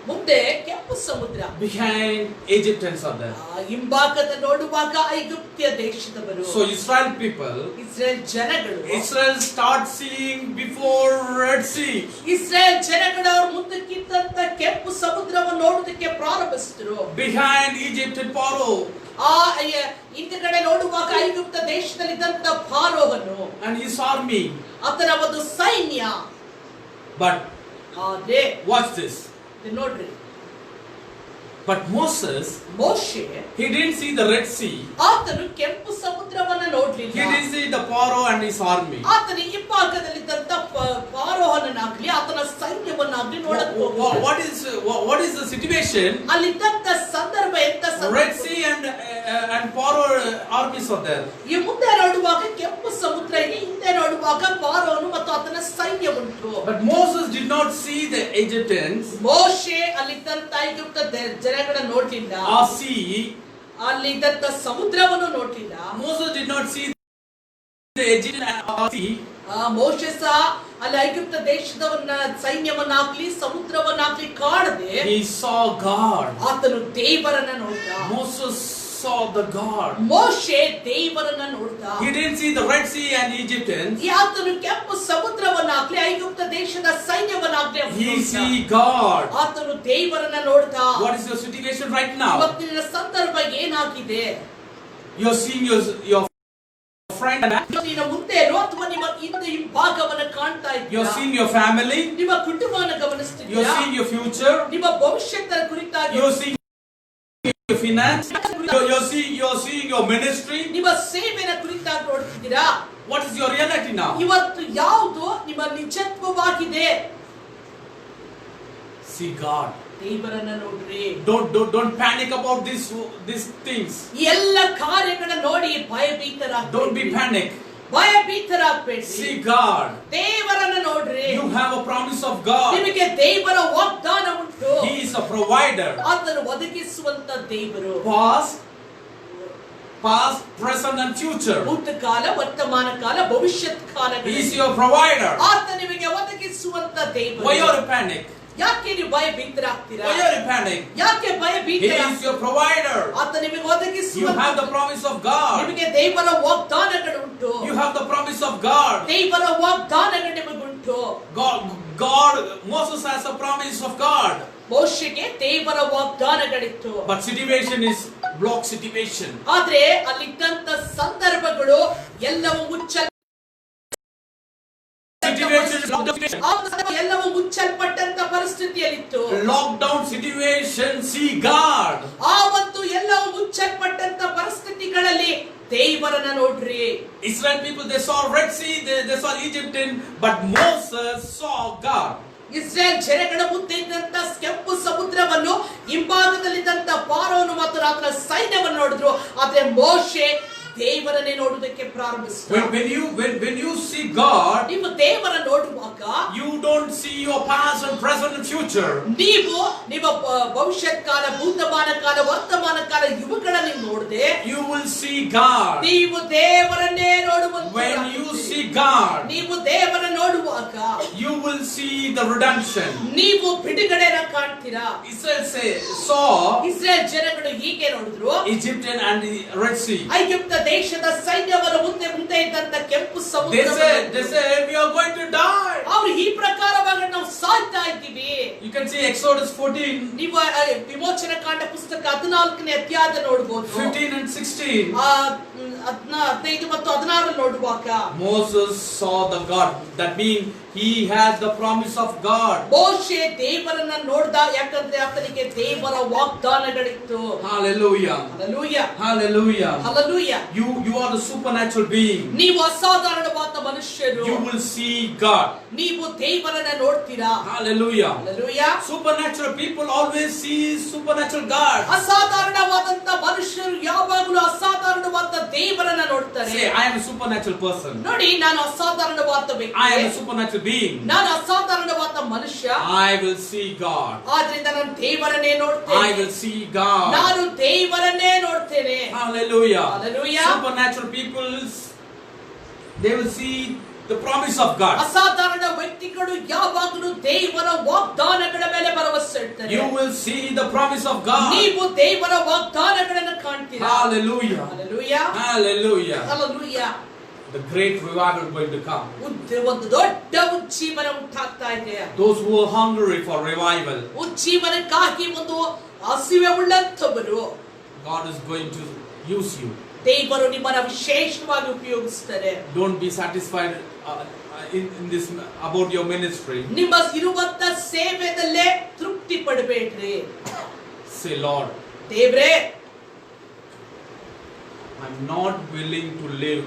ಮುಂದೆ ಕೆಂಪು ಸಮುದ್ರ. behind Egyptians are there. ಹಿಂಭಾಗದ ನೋಡುವಾಗ ಐಗುಪ್ತ ದೇಶದವರು. So Israel people, ಇಸ್ರಾಯೇಲ್ ಜನಗಳು, Israel start seeing before Red Sea. Israel ಜನಗಳು ಅವರ ಮುಂದಕ್ಕಿದ್ದಂತ ಕೆಂಪು ಸಮುದ್ರವನ್ನು ನೋಡುವುದಕ್ಕೆ ಪ್ರಾರಂಭಿಸಿದ್ರು. Behind Egypt and Pharaoh. ಹಿಂದೆಗಡೆ ನೋಡುವಾಗ ಐಗುಪ್ತ ದೇಶದಲ್ಲಿದ್ದಂತ ಫಾರೋಹನು and his army. ಆತನ ಒಂದು ಸೈನ್ಯ. But ಆದ್ರೆ watch this. ನೋಡ್ರಿ, but Moses, he didn't see the Red Sea. ಆತನು ಕೆಂಪು ಸಮುದ್ರವನ್ನ ನೋಡ್ಲಿಲ್ಲ. He didn't see the Pharaoh and his army. ಆತನ ಹಿಂಭಾಗದಲ್ಲಿದ್ದಂತ ಫಾರೋಹನನ್ನಾಗ್ಲಿ ಆತನ ಸೈನ್ಯವನ್ನಾಗ್ಲಿ ನೋಡಕ್ ಹೋಗಲಿಲ್ಲ. What is the situation? ಅಲ್ಲಿದ್ದಂತ ಸಂದರ್ಭ ಎಂತ ಸಂದರ್ಭ? Red Sea and Pharaoh armies are there. ಈ ಮುಂದೆ ನೋಡುವಾಗ ಕೆಂಪು ಸಮುದ್ರ ಇದೆ, ಹಿಂದೆ ನೋಡುವಾಗ ಫಾರೋಹನು ಮತ್ತು ಆತನ ಸೈನ್ಯ ಉಂಟು. But Moses did not see the Egyptians. ಮೋಶೆ ಅಲ್ಲಿದ್ದಂತ ಐಗುಪ್ತ ಜನಗಳನ್ನ ನೋಡ್ಲಿಲ್ಲ. ಅಲ್ಲಿದ್ದಂತ ಸಮುದ್ರವನ್ನು ನೋಡ್ಲಿಲ್ಲ. Moses did not see the Egyptian sea. ಮೋಶೆ ಸಹ ಅಲ್ಲಿ ಐಗುಪ್ತ ದೇಶದವನ್ನ ಸೈನ್ಯವನ್ನಾಗ್ಲಿ ಸಮುದ್ರವನ್ನಾಗ್ಲಿ ಕಾಣದೆ he saw God. ಆತನು ದೇವರನ್ನ ನೋಡಿದ. Moses saw the God. ಮೋಶೆ ದೇವರನ್ನ ನೋಡ್ದ. He didn't see the Red Sea and Egyptians. ಆತನು ಕೆಂಪು ಸಮುದ್ರವನ್ನಾಗ್ಲಿ ಐಗುಪ್ತ ದೇಶದ ಸೈನ್ಯವನ್ನಾಗ್ಲಿ He see God. ಆತನು ದೇವರನ್ನ ನೋಡ್ದ. What is your situation right now? ಇವತ್ತಿನ ಸಂದರ್ಭ ಏನಾಗಿದೆ? You're seeing your friend. ನಿನ್ನ ಮುಂದೆ ಅಥವಾ ನಿಮ್ಮ ಹಿಂದೆ ಹಿಂಭಾಗವನ್ನು ಕಾಣ್ತಾ ಇದ್ದೀರಾ? You're seeing your family. ನಿಮ್ಮ ಕುಟುಂಬವನ್ನು ಗಮನಿಸ್ತಿದ್ದೀರಾ? You're seeing your future. ನಿಮ್ಮ ಭವಿಷ್ಯದ ಕುರಿತಾಗಿ You're seeing your finance. You're seeing your ministry. ನಿಮ್ಮ ಸೇವೆಯ ಕುರಿತಾಗಿ ನೋಡ್ತಿದ್ದೀರಾ? What is your reality now? ಇವತ್ತು ಯಾವುದು ನಿಮ್ಮ ನಿಜತ್ವವಾಗಿದೆ? See God. ದೇವರನ್ನ ನೋಡ್ರಿ. Don't panic about these things. ಎಲ್ಲ ಕಾರ್ಯಗಳನ್ನು ನೋಡಿ ಭಯಭೀತರಾಗಬೇಡಿ. Don't be panic. ಭಯಭೀತರಾಗಬೇಡಿ. See God. ದೇವರನ್ನ ನೋಡ್ರಿ. You have a promise of God. ನಿಮಗೆ ದೇವರ ವಾಗ್ದಾನ ಉಂಟು. He is a provider. ಆತನು ಒದಗಿಸುವಂತ ದೇವರು. Past, present and future. ಭೂತಕಾಲ, ವರ್ತಮಾನ ಕಾಲ, ಭವಿಷ್ಯತ್ ಕಾಲಗಳು. He is your provider. ಆತ ನಿಮಗೆ ಒದಗಿಸುವಂತ ದೇವರು. Why are you panic? ಯಾಕೆ ನೀವು ಭಯಭೀತರಾಗ್ತೀರಾ? Why are you panic? ಯಾಕೆ He ಭಯಭೀತರಾಗ್ತೀರಾ? is your provider. ಆತ ನಿಮಗೆ You ಒದಗಿಸುವಂತ have the promise of God. ನಿಮಗೆ ದೇವರ ವಾಗ್ದಾನಗಳು ಉಂಟು. You have the promise of God. ದೇವರ ವಾಗ್ದಾನಗಳು ನಿಮಗುಂಟು. God, Moses has a promise of God. ಮೋಶೆಗೆ ದೇವರ ವಾಗ್ದಾನಗಳಿತ್ತು. But situation is block situation. ಆದ್ರೆ ಅಲ್ಲಿದ್ದಂತ ಸಂದರ್ಭಗಳು ಎಲ್ಲವೂ ಎಲ್ಲವೂ ಮುಚ್ಚಲ್ಪಟ್ಟಂತ ಪರಿಸ್ಥಿತಿಯಲ್ಲಿತ್ತು. Lockdown situation, see God. ಆ ಒಂದು ಎಲ್ಲವೂ ಮುಚ್ಚಲ್ಪಟ್ಟಂತ ಪರಿಸ್ಥಿತಿಗಳಲ್ಲಿ ದೇವರನ್ನ ನೋಡ್ರಿ. Israel people, they saw Red Sea, they saw Egypt, but Moses saw God. Israel ಜನಗಳ ಮುಂದೆ ಇದ್ದಂತ ಕೆಂಪು ಸಮುದ್ರವನ್ನು ಹಿಂಭಾಗದಲ್ಲಿದ್ದಂತ ಫಾರೋನು ಮತ್ತು ಆತನ ಸೈನ್ಯವನ್ನು ನೋಡಿದ್ರು. ಆದ್ರೆ ಮೋಶೆ ದೇವರನ್ನೇ ನೋಡುವುದಕ್ಕೆ ಪ್ರಾರಂಭಿಸಿದ. When you see God, ನೀವು ದೇವರ ನೋಡುವಾಗ you don't see your past and present and future. ನೀವು ನಿಮ್ಮ ಭವಿಷ್ಯತ್ ಕಾಲ, ಭೂತಮಾನ ಕಾಲ, ವರ್ತಮಾನ ಕಾಲ ಇವುಗಳನ್ನು ನೋಡದೆ You will see God. ನೀವು ದೇವರನ್ನೇ ನೋಡುವಂತ. When you see God, ನೀವು ದೇವರ ನೋಡುವಾಗ you will see the redemption. ನೀವು ಬಿಡುಗಡೆಯನ್ನು ಕಾಣ್ತೀರಾ. Israel saw ಇಸ್ರೇಲ್ ಜನಗಳು ಹೀಗೆ ನೋಡಿದ್ರು. Egyptian and the Red Sea. ಐಗುಪ್ತ ದೇಶದ ಸೈನ್ಯವರ ಮುಂದೆ ಇದ್ದಂತ ಕೆಂಪು ಸಮುದ್ರ. They said we are going to die. ಅವರು ಈ ಪ್ರಕಾರವಾಗಿ ನಾವು ಸಾಯ್ತಾ ಇದ್ದೀವಿ. You can see Exodus 14. ನೀವು ವಿಮೋಚನಾ ಕಾಂಡ ಪುಸ್ತಕ 14ನೇ ಅಧ್ಯಾಯ ನೋಡಬಹುದು. 15 and 16. 15 ಮತ್ತು 16 ನೋಡುವಾಗ Moses saw the God. That means he has the promise of God. ಮೋಶೆ ದೇವರನ್ನ ನೋಡ್ದ. ಯಾಕಂದ್ರೆ ಆತನಿಗೆ ದೇವರ ವಾಗ್ದಾನಗಳಿತ್ತು. Hallelujah. Hallelujah. Hallelujah. Hallelujah. You are the supernatural being. ನೀವು ಅಸಾಧಾರಣವಾದ ಮನುಷ್ಯರು. You will see God. ನೀವು ದೇವರನ್ನ ನೋಡ್ತೀರಾ. Hallelujah. Hallelujah. Supernatural people always see supernatural God. ಅಸಾಧಾರಣವಾದಂತ ಮನುಷ್ಯರು ಯಾವಾಗಲೂ ಅಸಾಧಾರಣವಾದ ದೇವರನ್ನ ನೋಡ್ತಾರೆ. Say, I am a supernatural person. ನೋಡಿ, ನಾನು ಅಸಾಧಾರಣವಾದ ವ್ಯಕ್ತಿ. I am a supernatural being. ನಾನು ಅಸಾಧಾರಣವಾದ ಮನುಷ್ಯ. I will see God. ಆದ್ರಿಂದ ನಾನು ದೇವರನ್ನೇ ನೋಡ್ತೇನೆ. I will see God. ನಾನು ದೇವರನ್ನೇ ನೋಡ್ತೇನೆ. Hallelujah. Hallelujah. Supernatural peoples, they will see the promise of God. ಅಸಾಧಾರಣ ವ್ಯಕ್ತಿಗಳು ಯಾವಾಗಲೂ ದೇವರ ವಾಗ್ದಾನಗಳ ಮೇಲೆ ಭರವಸೆ ಇಡ್ತಾರೆ. You will see the promise of God. ನೀವು ದೇವರ ವಾಗ್ದಾನಗಳನ್ನು ಕಾಣ್ತೀರಾ. Hallelujah. Hallelujah. Hallelujah. Hallelujah. The great revival is going to come. ಒಂದು ದೊಡ್ಡ ಉಜ್ಜೀವನ ಉಂಟಾಗ್ತಾ ಇದೆ. Those who are hungry for revival, ಉಜ್ಜೀವನಕ್ಕಾಗಿ ಒಂದು ಹಸಿವೆ ಉಳ್ಳಂತವರು, God is going to use you. ದೇವರು ನಿಮ್ಮನ್ನು ವಿಶೇಷವಾಗಿ ಉಪಯೋಗಿಸ್ತಾರೆ. Don't be satisfied in this about your ministry. ನಿಮ್ಮ ಇರುವಂತ ಸೇವೆಯಲ್ಲೇ ತೃಪ್ತಿ ಪಡಬೇಡ್ರಿ. Say, Lord, ದೇವರೇ, I'm not willing to live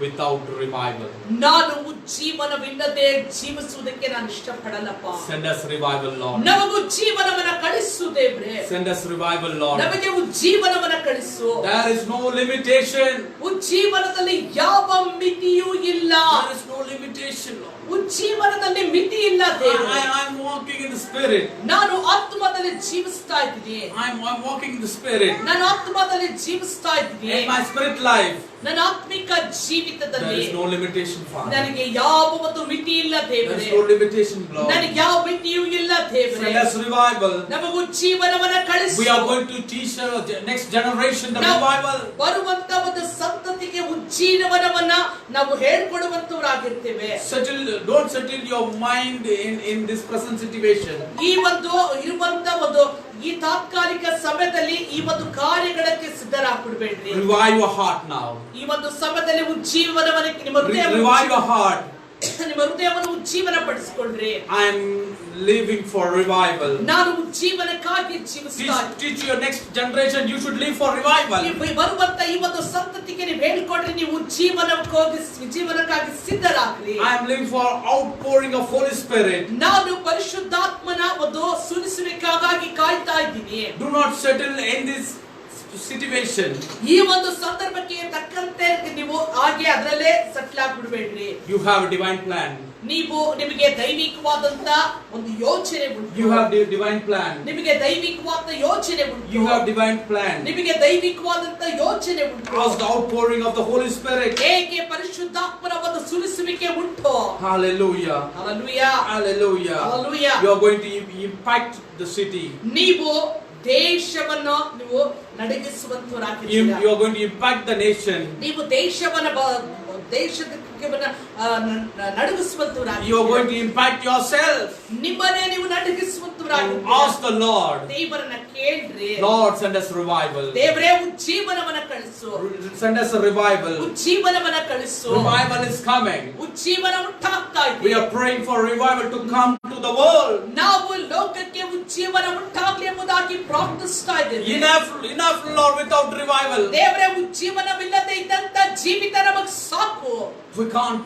without revival. ನಾನು ಉಜ್ಜೀವನವಿಲ್ಲದೆ ಜೀವಿಸುವುದಕ್ಕೆ ನಾನು ಇಷ್ಟಪಡಲ್ಲಪ್ಪ. Send us revival, Lord. ನಮಗೆ ಉಜ್ಜೀವನವನ್ನ ಕಳಿಸು ದೇವರೇ. Send us revival, Lord. ನಮಗೆ ಉಜ್ಜೀವನವನ್ನ ಕಳಿಸು. There is no limitation. ಉಜ್ಜೀವನದಲ್ಲಿ ಯಾವ ಮಿತಿಯೂ ಇಲ್ಲ. There is no limitation, Lord. ಉಜ್ಜೀವನದಲ್ಲಿ ಮಿತಿ ಇಲ್ಲ ದೇವರೇ. I'm walking in the spirit. ನಾನು ಆತ್ಮದಲ್ಲಿ ಜೀವಿಸ್ತಾ ಇದ್ದೀನಿ. I'm walking in the spirit. ನಾನು ಆತ್ಮದಲ್ಲಿ ಜೀವಿಸ್ತಾ ಇದ್ದೀನಿ. In my spirit life, ನನ್ನ ಆತ್ಮಿಕ ಜೀವಿತದಲ್ಲಿ there is no limitation, Father. ನನಗೆ ಯಾವ ಒಂದು ಮಿತಿ ಇಲ್ಲ There ದೇವರೇ. is no limitation, Lord. ನನಗೆ ಯಾವ ಮಿತಿಯೂ ಇಲ್ಲ ದೇವರೇ, send us revival. ನಮಗೂ ಜೀವನವನ್ನ ಕಳಿಸು. We are going to teach the next generation the revival. ಬರುವಂತ ಒಂದು ಸಂತತಿಗೆ ಉಜ್ಜೀವನವನ್ನ ನಾವು ಹೇಳ್ಕೊಡುವಂತವರಾಗಿರ್ತೇವೆ. Don't settle your mind in this present situation. ಈ ಒಂದು ಇರುವಂತ ಒಂದು ಈ ತಾತ್ಕಾಲಿಕ ಸಮಯದಲ್ಲಿ ಈ ಒಂದು ಕಾರ್ಯಗಳಿಗೆ ಸಿದ್ಧರಾಗ್ಬಿಡ್ಬೇಡ್ರಿ. Revive your heart now. ಈ ಒಂದು ಸಮಯದಲ್ಲಿ ಉಜ್ಜೀವನವನ್ನ ನಿಮ್ಮ revive your heart. ನಿಮ್ಮ ಹೃದಯವನ್ನು ಉಜ್ಜೀವನ ಪಡಿಸಿಕೊಳ್ಳ್ರಿ. I am living for revival. ನಾನು ಉಜ್ಜೀವನಕ್ಕಾಗಿ ಜೀವಿಸ್ತಾ ಇದ್ದೀನಿ. Teach your next generation you should live for revival. ಬರುವಂತ ಈ ಒಂದು ಸಂತತಿಗೆ ನೀವು ಹೇಳ್ಕೊಡ್ರಿ, ನೀವು ಉಜ್ಜೀವನಕ್ಕಾಗಿ ಸಿದ್ಧರಾಗ್ರಿ. I am living for outpouring of Holy Spirit. ನಾನು ಪರಿಶುದ್ಧಾತ್ಮನ ಒಂದು ಸುರಿಸುವಿಕೆಗಾಗಿ ಕಾಯ್ತಾ ಇದ್ದೀನಿ. Do not settle in this situation. ಈ ಒಂದು ಸಂದರ್ಭಕ್ಕೆ ತಕ್ಕಂತೆ ನೀವು ಹಾಗೆ ಅದರಲ್ಲೇ settle ಆಗಿಬಿಡಬೇಡ್ರಿ. You have a divine plan. ನಿಮಗೆ ದೈವಿಕವಾದಂತ ಒಂದು ಯೋಚನೆ ಉಂಟು. You have the divine plan. ನಿಮಗೆ ದೈವಿಕವಾದ ಯೋಚನೆ ಉಂಟು. You have divine plan. ನಿಮಗೆ ದೈವಿಕವಾದಂತ ಯೋಚನೆ ಉಂಟು. As the outpouring of the Holy Spirit. ಹೇಗೆ ಪರಿಶುದ್ಧಾತ್ಮನ ಒಂದು ಸುರಿಸುವಿಕೆ ಉಂಟು. Hallelujah. Hallelujah. Hallelujah. Hallelujah. You are going to impact the city. ನೀವು ದೇಶವನ್ನು ನೀವು ನಡಗಿಸುವಂತವರಾಗಿದ್ದೀರಾ. You are going to impact the nation. ನೀವು ದೇಶದ ನಡಗಿಸುವಂತವರಾಗಿದ್ದೀರಾ. You are going to impact yourself. ನಿಮ್ಮನ್ನೇ ನೀವು ನಡಗಿಸುವಂತವರಾಗಿದ್ದೀರಾ. Ask the Lord. ದೇವರನ್ನ ಕೇಳ್ರಿ. Lord, send us revival. ದೇವರೇ ಉಜ್ಜೀವನವನ್ನ ಕಳಿಸು. Send us a revival. ಉಜ್ಜೀವನವನ್ನ ಕಳಿಸು. Revival is coming. ಉಜ್ಜೀವನ ಉಂಟಾಗ್ತಾ ಇದೆ. We are praying for revival to come to the world. ನಾವು ಲೋಕಕ್ಕೆ ಉಜ್ಜೀವನ ಉಂಟಾಗಲಿ ಎಂಬುದಾಗಿ ಪ್ರಾರ್ಥಿಸ್ತಾ ಇದ್ದೇವೆ. Enough Lord without revival. ದೇವರೇ ಉಜ್ಜೀವನವಿಲ್ಲದೆ ಇದ್ದಂತ ಜೀವಿತ ನಮಗೆ ಸಾಕು. We can't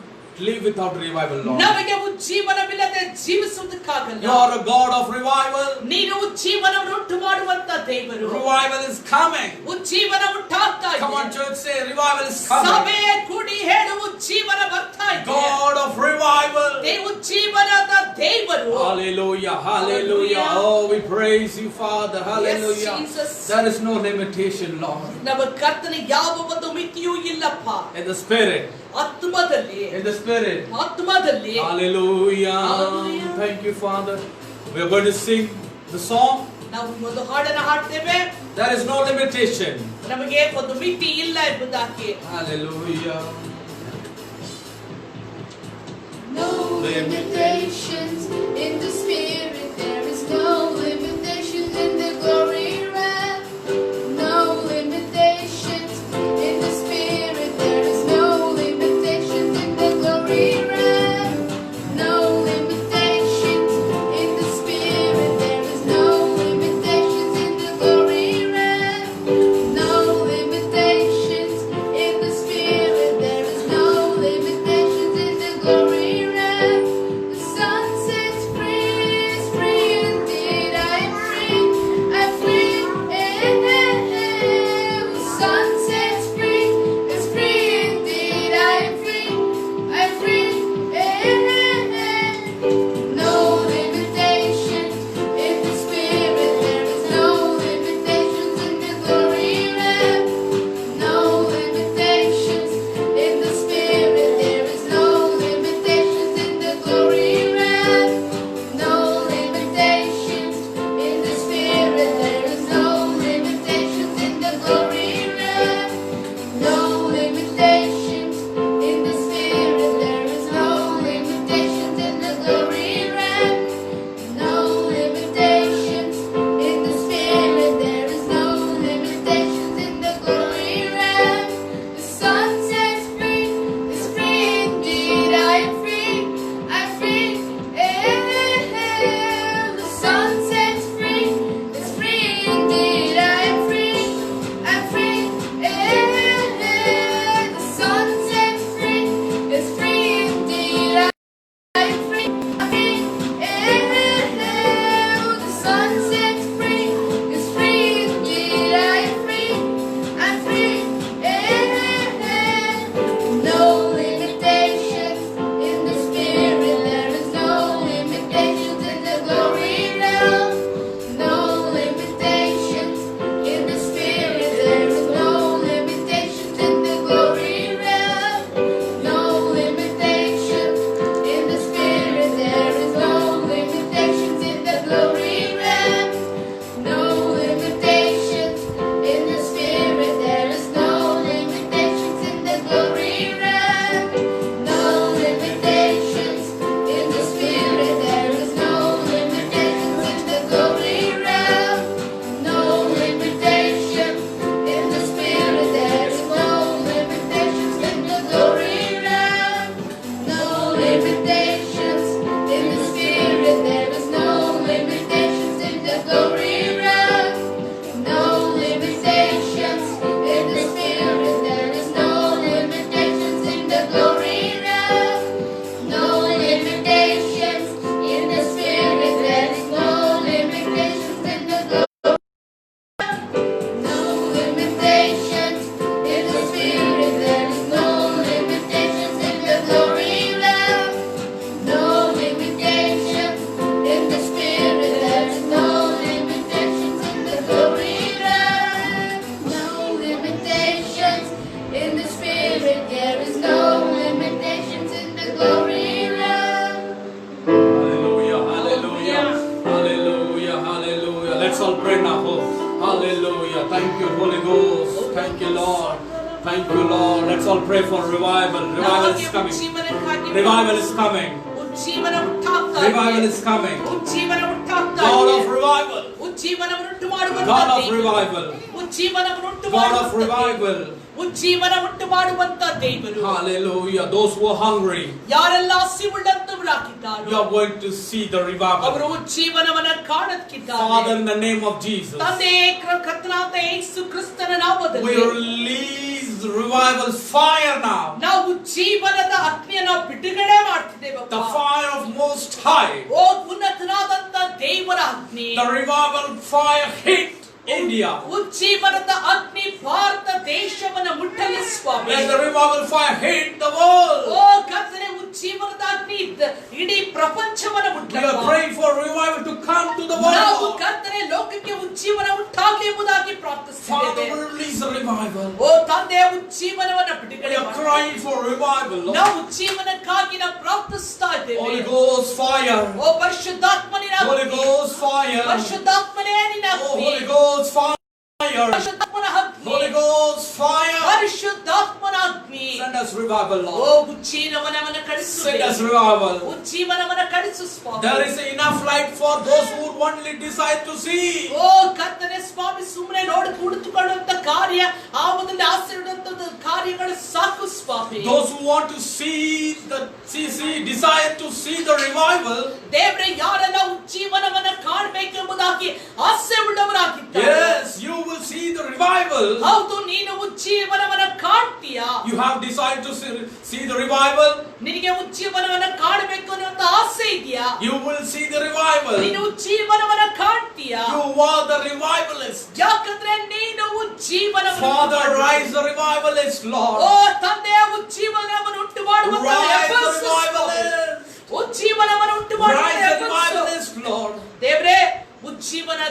live without revival, Lord. ನಮಗೆ ಉಜ್ಜೀವನವಿಲ್ಲದೆ ಜೀವಿಸುವುದಕ್ಕಾಗಲ್ಲ. You are a God of revival. ನೀನು ಉಜ್ಜೀವನವನ್ನು ಉಂಟು ಮಾಡುವಂತ ದೇವರು. Revival is coming. ಉಜ್ಜೀವನ ಉಂಟಾಗ್ತಾ ಇದೆ. Come on church, say revival is coming. ಸಭೆ ಕೂಡಿ ಹೇಳು ಉಜ್ಜೀವನ ಬರ್ತಾ ಇದೆ. God of revival. ಉಜ್ಜೀವನದ ದೇವರು. Hallelujah, hallelujah. Oh, we praise you, Father. Hallelujah. Yes, Jesus. There is no limitation, Lord. ನಮ್ಮ ಕರ್ತನೆ ಯಾವ ಒಂದು ಮಿತಿಯೂ ಇಲ್ಲಪ್ಪ. In the spirit. ಆತ್ಮದಲ್ಲಿ. In the spirit. ಆತ್ಮದಲ್ಲಿ. Hallelujah. Hallelujah. Thank you, Father. We are going to sing the song. ನಾವು ಒಂದು ಹಾಡನ್ನು ಹಾಡ್ತೇವೆ. There is no limitation. ನಮಗೆ ಒಂದು ಮಿತಿ ಇಲ್ಲ ಎಂಬುದಾಗಿ. Hallelujah. No limitations in the spirit. There is no limitations in the glory realm. No limitations in the spirit. There is no limitations in the glory realm. No limitations in the spirit. There is no limitations in the glory realm. No limitations in the spirit. There is no limitations in the glory realm. The sun sets free is free. Thank you, Holy Ghost. Thank you, Lord. Thank you, Lord. Let's all pray for revival. Revival is coming. Revival is coming. ಉಜ್ಜೀವನ ಉಂಟಾಗ್ತಾ Revival is coming. ಉಜ್ಜೀವನ ಉಂಟಾಗ್ತಾ God of revival. ಉಜ್ಜೀವನವನ್ನು ಉಂಟು ಮಾಡುವಂತ God of revival. ಉಜ್ಜೀವನವನ್ನು ಉಂಟು God of ಮಾಡುವಂತ revival. ಉಜ್ಜೀವನ ಉಂಟು ಮಾಡುವಂತ ದೇವರು. Hallelujah. Those who are hungry, ಯಾರೆಲ್ಲ ಹಸಿವುಳ್ಳಂತವರಾಗಿದ್ದಾರೋ, you are going to see the ಅವರು revival. ಉಜ್ಜೀವನವನ್ನ ಕಾಣುತ್ತಿದ್ದಾರೆ. Father, in the name of Jesus, ತಂದೆ ಕರ್ತನಾದ ಯೇಸು ಕ್ರಿಸ್ತನ ನಾಮದಲ್ಲಿ we release revival fire now. ನಾವು ಉಜ್ಜೀವನದ ಅಗ್ನಿಯನ್ನು ಬಿಡುಗಡೆ ಮಾಡ್ತಿದ್ದೇವೆ. The fire of Most High. ಓ ಉನ್ನತನಾದಂತ ದೇವರ ಅಗ್ನಿ. The revival fire hit India. ಉಜ್ಜೀವನದ ಅಗ್ನಿ ಭಾರತ ದೇಶವನ್ನು ಮುಟ್ಟಲಿ ಸ್ವಾಮಿ. Let the revival fire hit the world. ಓ ಕರ್ತನೇ, ಉಜ್ಜೀವನದ ಅಗ್ನಿ ಇಡೀ ಪ್ರಪಂಚವನ್ನು We ಮುಟ್ಟಲಿ. are praying for revival to come to the ನಾವು world. ಕರ್ತನೇ ಲೋಕಕ್ಕೆ ಉಜ್ಜೀವನ ಉಂಟಾಗಲಿ ಎಂಬುದಾಗಿ Father, ಪ್ರಾರ್ಥಿಸುತ್ತೇವೆ. we release the revival. ಓ ತಂದೆ, ಉಜ್ಜೀವನವನ್ನು We ಬಿಡುಗಡೆ are ಮಾಡಿ. crying for revival, Lord. ನಾವು ಉಜ್ಜೀವನಕ್ಕಾಗಿ ನಾವು ಪ್ರಾರ್ಥಿಸ್ತಾ ಇದ್ದೇವೆ. Holy Ghost fire. ಓ ಪರಿಶುದ್ಧಾತ್ಮನಿನ Holy ಅಗ್ನಿ. Ghost fire. ಪರಿಶುದ್ಧಾತ್ಮನೇ ನಿನ್ನ Oh, ಅಗ್ನಿ. Holy Ghost fire. ಪರಿಶುದ್ಧಾತ್ಮನ ಅಗ್ನಿ. Holy Ghost fire. ಪರಿಶುದ್ಧಾತ್ಮನ ಅಗ್ನಿ. Send us revival, ಓ Lord. ಉಜ್ಜೀವನವನ್ನು ಕಳಿಸು. Send us revival. ಉಜ್ಜೀವನವನ್ನು ಕಳಿಸು ಸ್ವಾಮಿ. There is enough light for those who only decide to see. ಓ ಕರ್ತನೇ ಸ್ವಾಮಿ, ಸುಮ್ಮನೆ ನೋಡಿ ಕುಳಿತುಕೊಳ್ಳುವಂತ ಕಾರ್ಯ, ಆ ಒಂದು ಆಸೆ ಇಡುವಂತ ಕಾರ್ಯಗಳು ಸಾಕು ಸ್ವಾಮಿ. Those who want to desire to see the revival. ದೇವರೇ, ಯಾರೆಲ್ಲ ಉಜ್ಜೀವನವನ್ನು ಕಾಣಬೇಕೆಂಬುದಾಗಿ ಆಸೆ ಉಳ್ಳವರಾಗಿದ್ದಾರೆ. Yes, you will see the revival. ಹೌದು, ನೀನು ಉಜ್ಜೀವನವನ್ನು ಕಾಣ್ತೀಯಾ? You have decided to see the revival. ನಿನಗೆ ಉಜ್ಜೀವನವನ್ನು ಕಾಣಬೇಕು ಅನ್ನುವಂತ ಆಸೆ ಇದೆಯಾ? You will see the revival. ನೀನು ಉಜ್ಜೀವನವನ್ನು ಕಾಣ್ತೀಯಾ? You are the revivalist. ಯಾಕಂದ್ರೆ ನೀನು ಉಜ್ಜೀವನವನ್ನು Father, rise the revivalist, O Lord. ತಂದೆ, ಉಜ್ಜೀವನವನ್ನು ಉಂಟು ಮಾಡುವಂತ Rise the ಎಬ್ಬಸು ಸ್ವಾಮಿ. revivalist. ಉಜ್ಜೀವನವನ್ನು ಉಂಟು ಮಾಡುವಂತ Rise the ಎಬ್ಬಸು. revivalist, Lord. ದೇವರೇ, ಉಜ್ಜೀವನ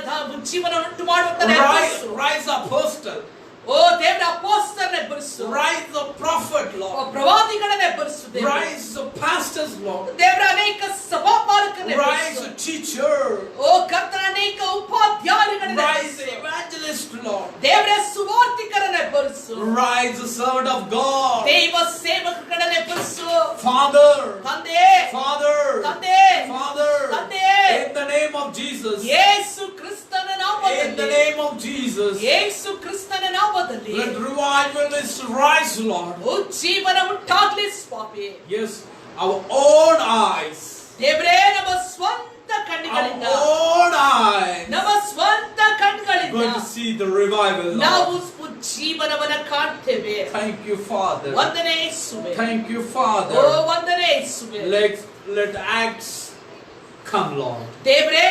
ಉಂಟು ಮಾಡುವಂತ ಎಬ್ಬಸು. Rise apostle. ಓ ದೇವರ ಅಪೊಸ್ತಲರನ್ನು ಎಬ್ಬರಿಸು. Rise the prophet, O Lord. ಪ್ರವಾದಿಗಳನ್ನು ಎಬ್ಬರಿಸು ದೇವರೇ. Rise the pastors, Lord. ದೇವರ ಅನೇಕ ಸಭಾಪಾಲಕರನ್ನು Rise ಎಬ್ಬರಿಸು. the teacher. ಓ ಕರ್ತನ ಅನೇಕ ಉಪಾಧ್ಯಾಯರುಗಳನ್ನು Rise the ಎಬ್ಬರಿಸು. evangelist, Lord. ದೇವರ ಸುವಾರ್ತಿಕರನ್ನು ಎಬ್ಬರಿಸು. Rise the servant of God. ದೈವ ಸೇವಕರನ್ನು ಎಬ್ಬರಿಸು. Father. ತಂದೆ, Father. ತಂದೆ, Father. ತಂದೆ, In the name of Jesus. ಯೇಸು ಕ್ರಿಸ್ತನ In the ನಾಮದಲ್ಲಿ, name of Jesus. ಯೇಸು ಕ್ರಿಸ್ತನ ನಾಮದಲ್ಲಿ Let revivalists rise, Lord. ಉಜ್ಜೀವನ ಉಂಟಾಗ್ಲಿ Swami. Yes, our own eyes. ದೇವರೇ, ನಮ್ಮ ಸ್ವಂತ Our ಕಣ್ಣುಗಳಿಂದ, own eyes. ನಮ್ಮ ಸ್ವಂತ Going to ಕಣ್ಣುಗಳಿಂದ see the revival, ನಾವು Lord. ಉಜ್ಜೀವನವನ್ನ ಕಾಣ್ತೇವೆ. Thank you, Father. ವಂದನೆ ಯೇಸುವೆ. Thank you, O Father. ವಂದನೆ ಯೇಸುವೆ. Let Acts come, Lord. ದೇವರೇ,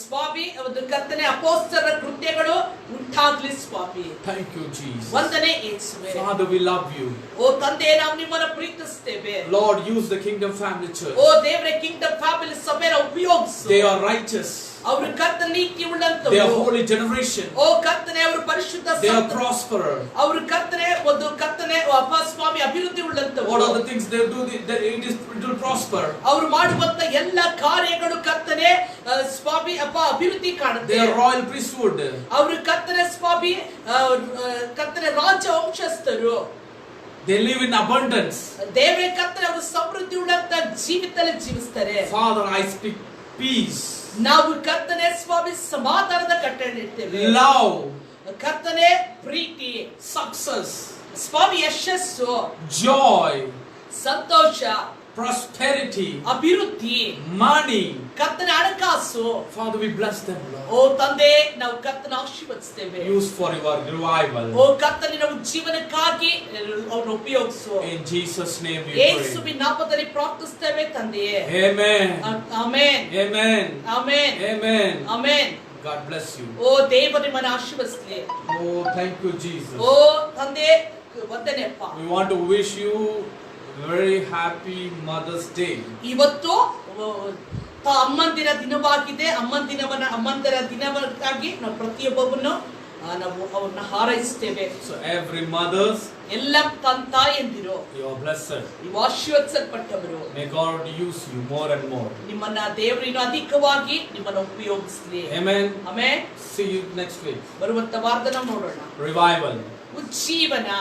ಸ್ವಾಮಿ, ಒಂದು ಕರ್ತನೆ ಅಪೊಸ್ತಲರ ಕೃತ್ಯಗಳು ಉಂಟಾಗ್ಲಿ ಸ್ವಾಮಿ. Thank you, Jesus. ವಂದನೆ ಯೇಸುವೆ. Father, we love you. ಓ ತಂದೆ, ನಾವು ನಿಮ್ಮನ್ನು ಪ್ರೀತಿಸುತ್ತೇವೆ. Lord, use the Kingdom Family Church. ಓ ದೇವರೇ, ಕಿಂಗ್ಡಮ್ ಫ್ಯಾಮಿಲಿ ಸಭೆಯನ್ನು ಉಪಯೋಗಿಸು. They are righteous. ಅವರು ಕರ್ತನ ನೀತಿ They are ಉಳ್ಳಂತವರು. holy generation. ಓ ಕರ್ತನೆ, ಅವರು ಪರಿಶುದ್ಧ They are ಸಂತರು. prosperer. ಅವರು ಕರ್ತನೆ ಅಪ್ಪ ಸ್ವಾಮಿ ಅಭಿವೃದ್ಧಿ What ಉಳ್ಳಂತವರು. are the things they do? It will prosper. ಅವರು ಮಾಡುವಂತ ಎಲ್ಲ ಕಾರ್ಯಗಳು ಕರ್ತನೆ ಸ್ವಾಮಿ ಅಪ್ಪ ಅಭಿವೃದ್ಧಿ ಕಾಣುತ್ತೆ. They are royal priesthood. ಅವರು ಕರ್ತನೆ ಸ್ವಾಮಿ ಕರ್ತನೆ ರಾಜ ವಂಶಸ್ಥರು. They live in abundance. ದೇವರೇ ಕರ್ತನೆ, ಅವರು ಸಮೃದ್ಧಿ ಉಳ್ಳಂತ ಜೀವಿತದಲ್ಲಿ ಜೀವಿಸ್ತಾರೆ. Father, I speak peace, ನಾವು ಕರ್ತನೆ ಸ್ವಾಮಿ ಸಮಾಧಾನದ ಕಟ್ಟಳೆ ಇಡ್ತೇವೆ. love, ಕರ್ತನೆ ಪ್ರೀತಿ, success, ಸ್ವಾಮಿ ಯಶಸ್ಸು, joy, ಸಂತೋಷ, prosperity, ಅಭಿವೃದ್ಧಿ, money. ಕರ್ತನೆ ಹಣಕಾಸು. Father, we bless them, Lord. ಓ ತಂದೆ, ನಾವು ಕರ್ತನ ಆಶೀರ್ವದಿಸ್ತೇವೆ. Use for your revival. ಓ ಕರ್ತನೆ, ನಾವು ಜೀವನಕ್ಕಾಗಿ ಅವರನ್ನು ಉಪಯೋಗಿಸು. In Jesus' name we pray. ಯೇಸುವಿನ ನಾಮದಲ್ಲಿ ಪ್ರಾರ್ಥಿಸ್ತೇವೆ ತಂದೆಯೇ. Amen. Amen. Amen. Amen. Amen. Amen. God bless you. ಓ ದೇವರು ನಿಮ್ಮನ್ನು ಆಶೀರ್ವದಿಸಲಿ. Oh, thank you, Jesus. ಓ ತಂದೆ, ವಂದನೆಯಪ್ಪ. We want to wish you very happy Mother's Day. ಇವತ್ತು ಅಮ್ಮಂದಿರ ದಿನವಾಗಿದೆ. ಅಮ್ಮಂದಿರ ದಿನಕ್ಕಾಗಿ ನಾವು ಪ್ರತಿಯೊಬ್ಬವನ್ನು ನಾವು ಅವರನ್ನ ಹಾರೈಸ್ತೇವೆ. So every mothers, ಎಲ್ಲ ತಾಯಂದಿರು you are blessed. ನೀವು ಆಶೀರ್ವದಿಸಲ್ಪಟ್ಟವರು. May God use you more and more. ನಿಮ್ಮನ್ನ ದೇವರಿನ ಅಧಿಕವಾಗಿ ನಿಮ್ಮನ್ನ ಉಪಯೋಗಿಸಲಿ. Amen. Amen. See you next week. ಬರುವಂತ ವಾರದ ನಾವು ನೋಡೋಣ. Revival. ಉಜ್ಜೀವನ.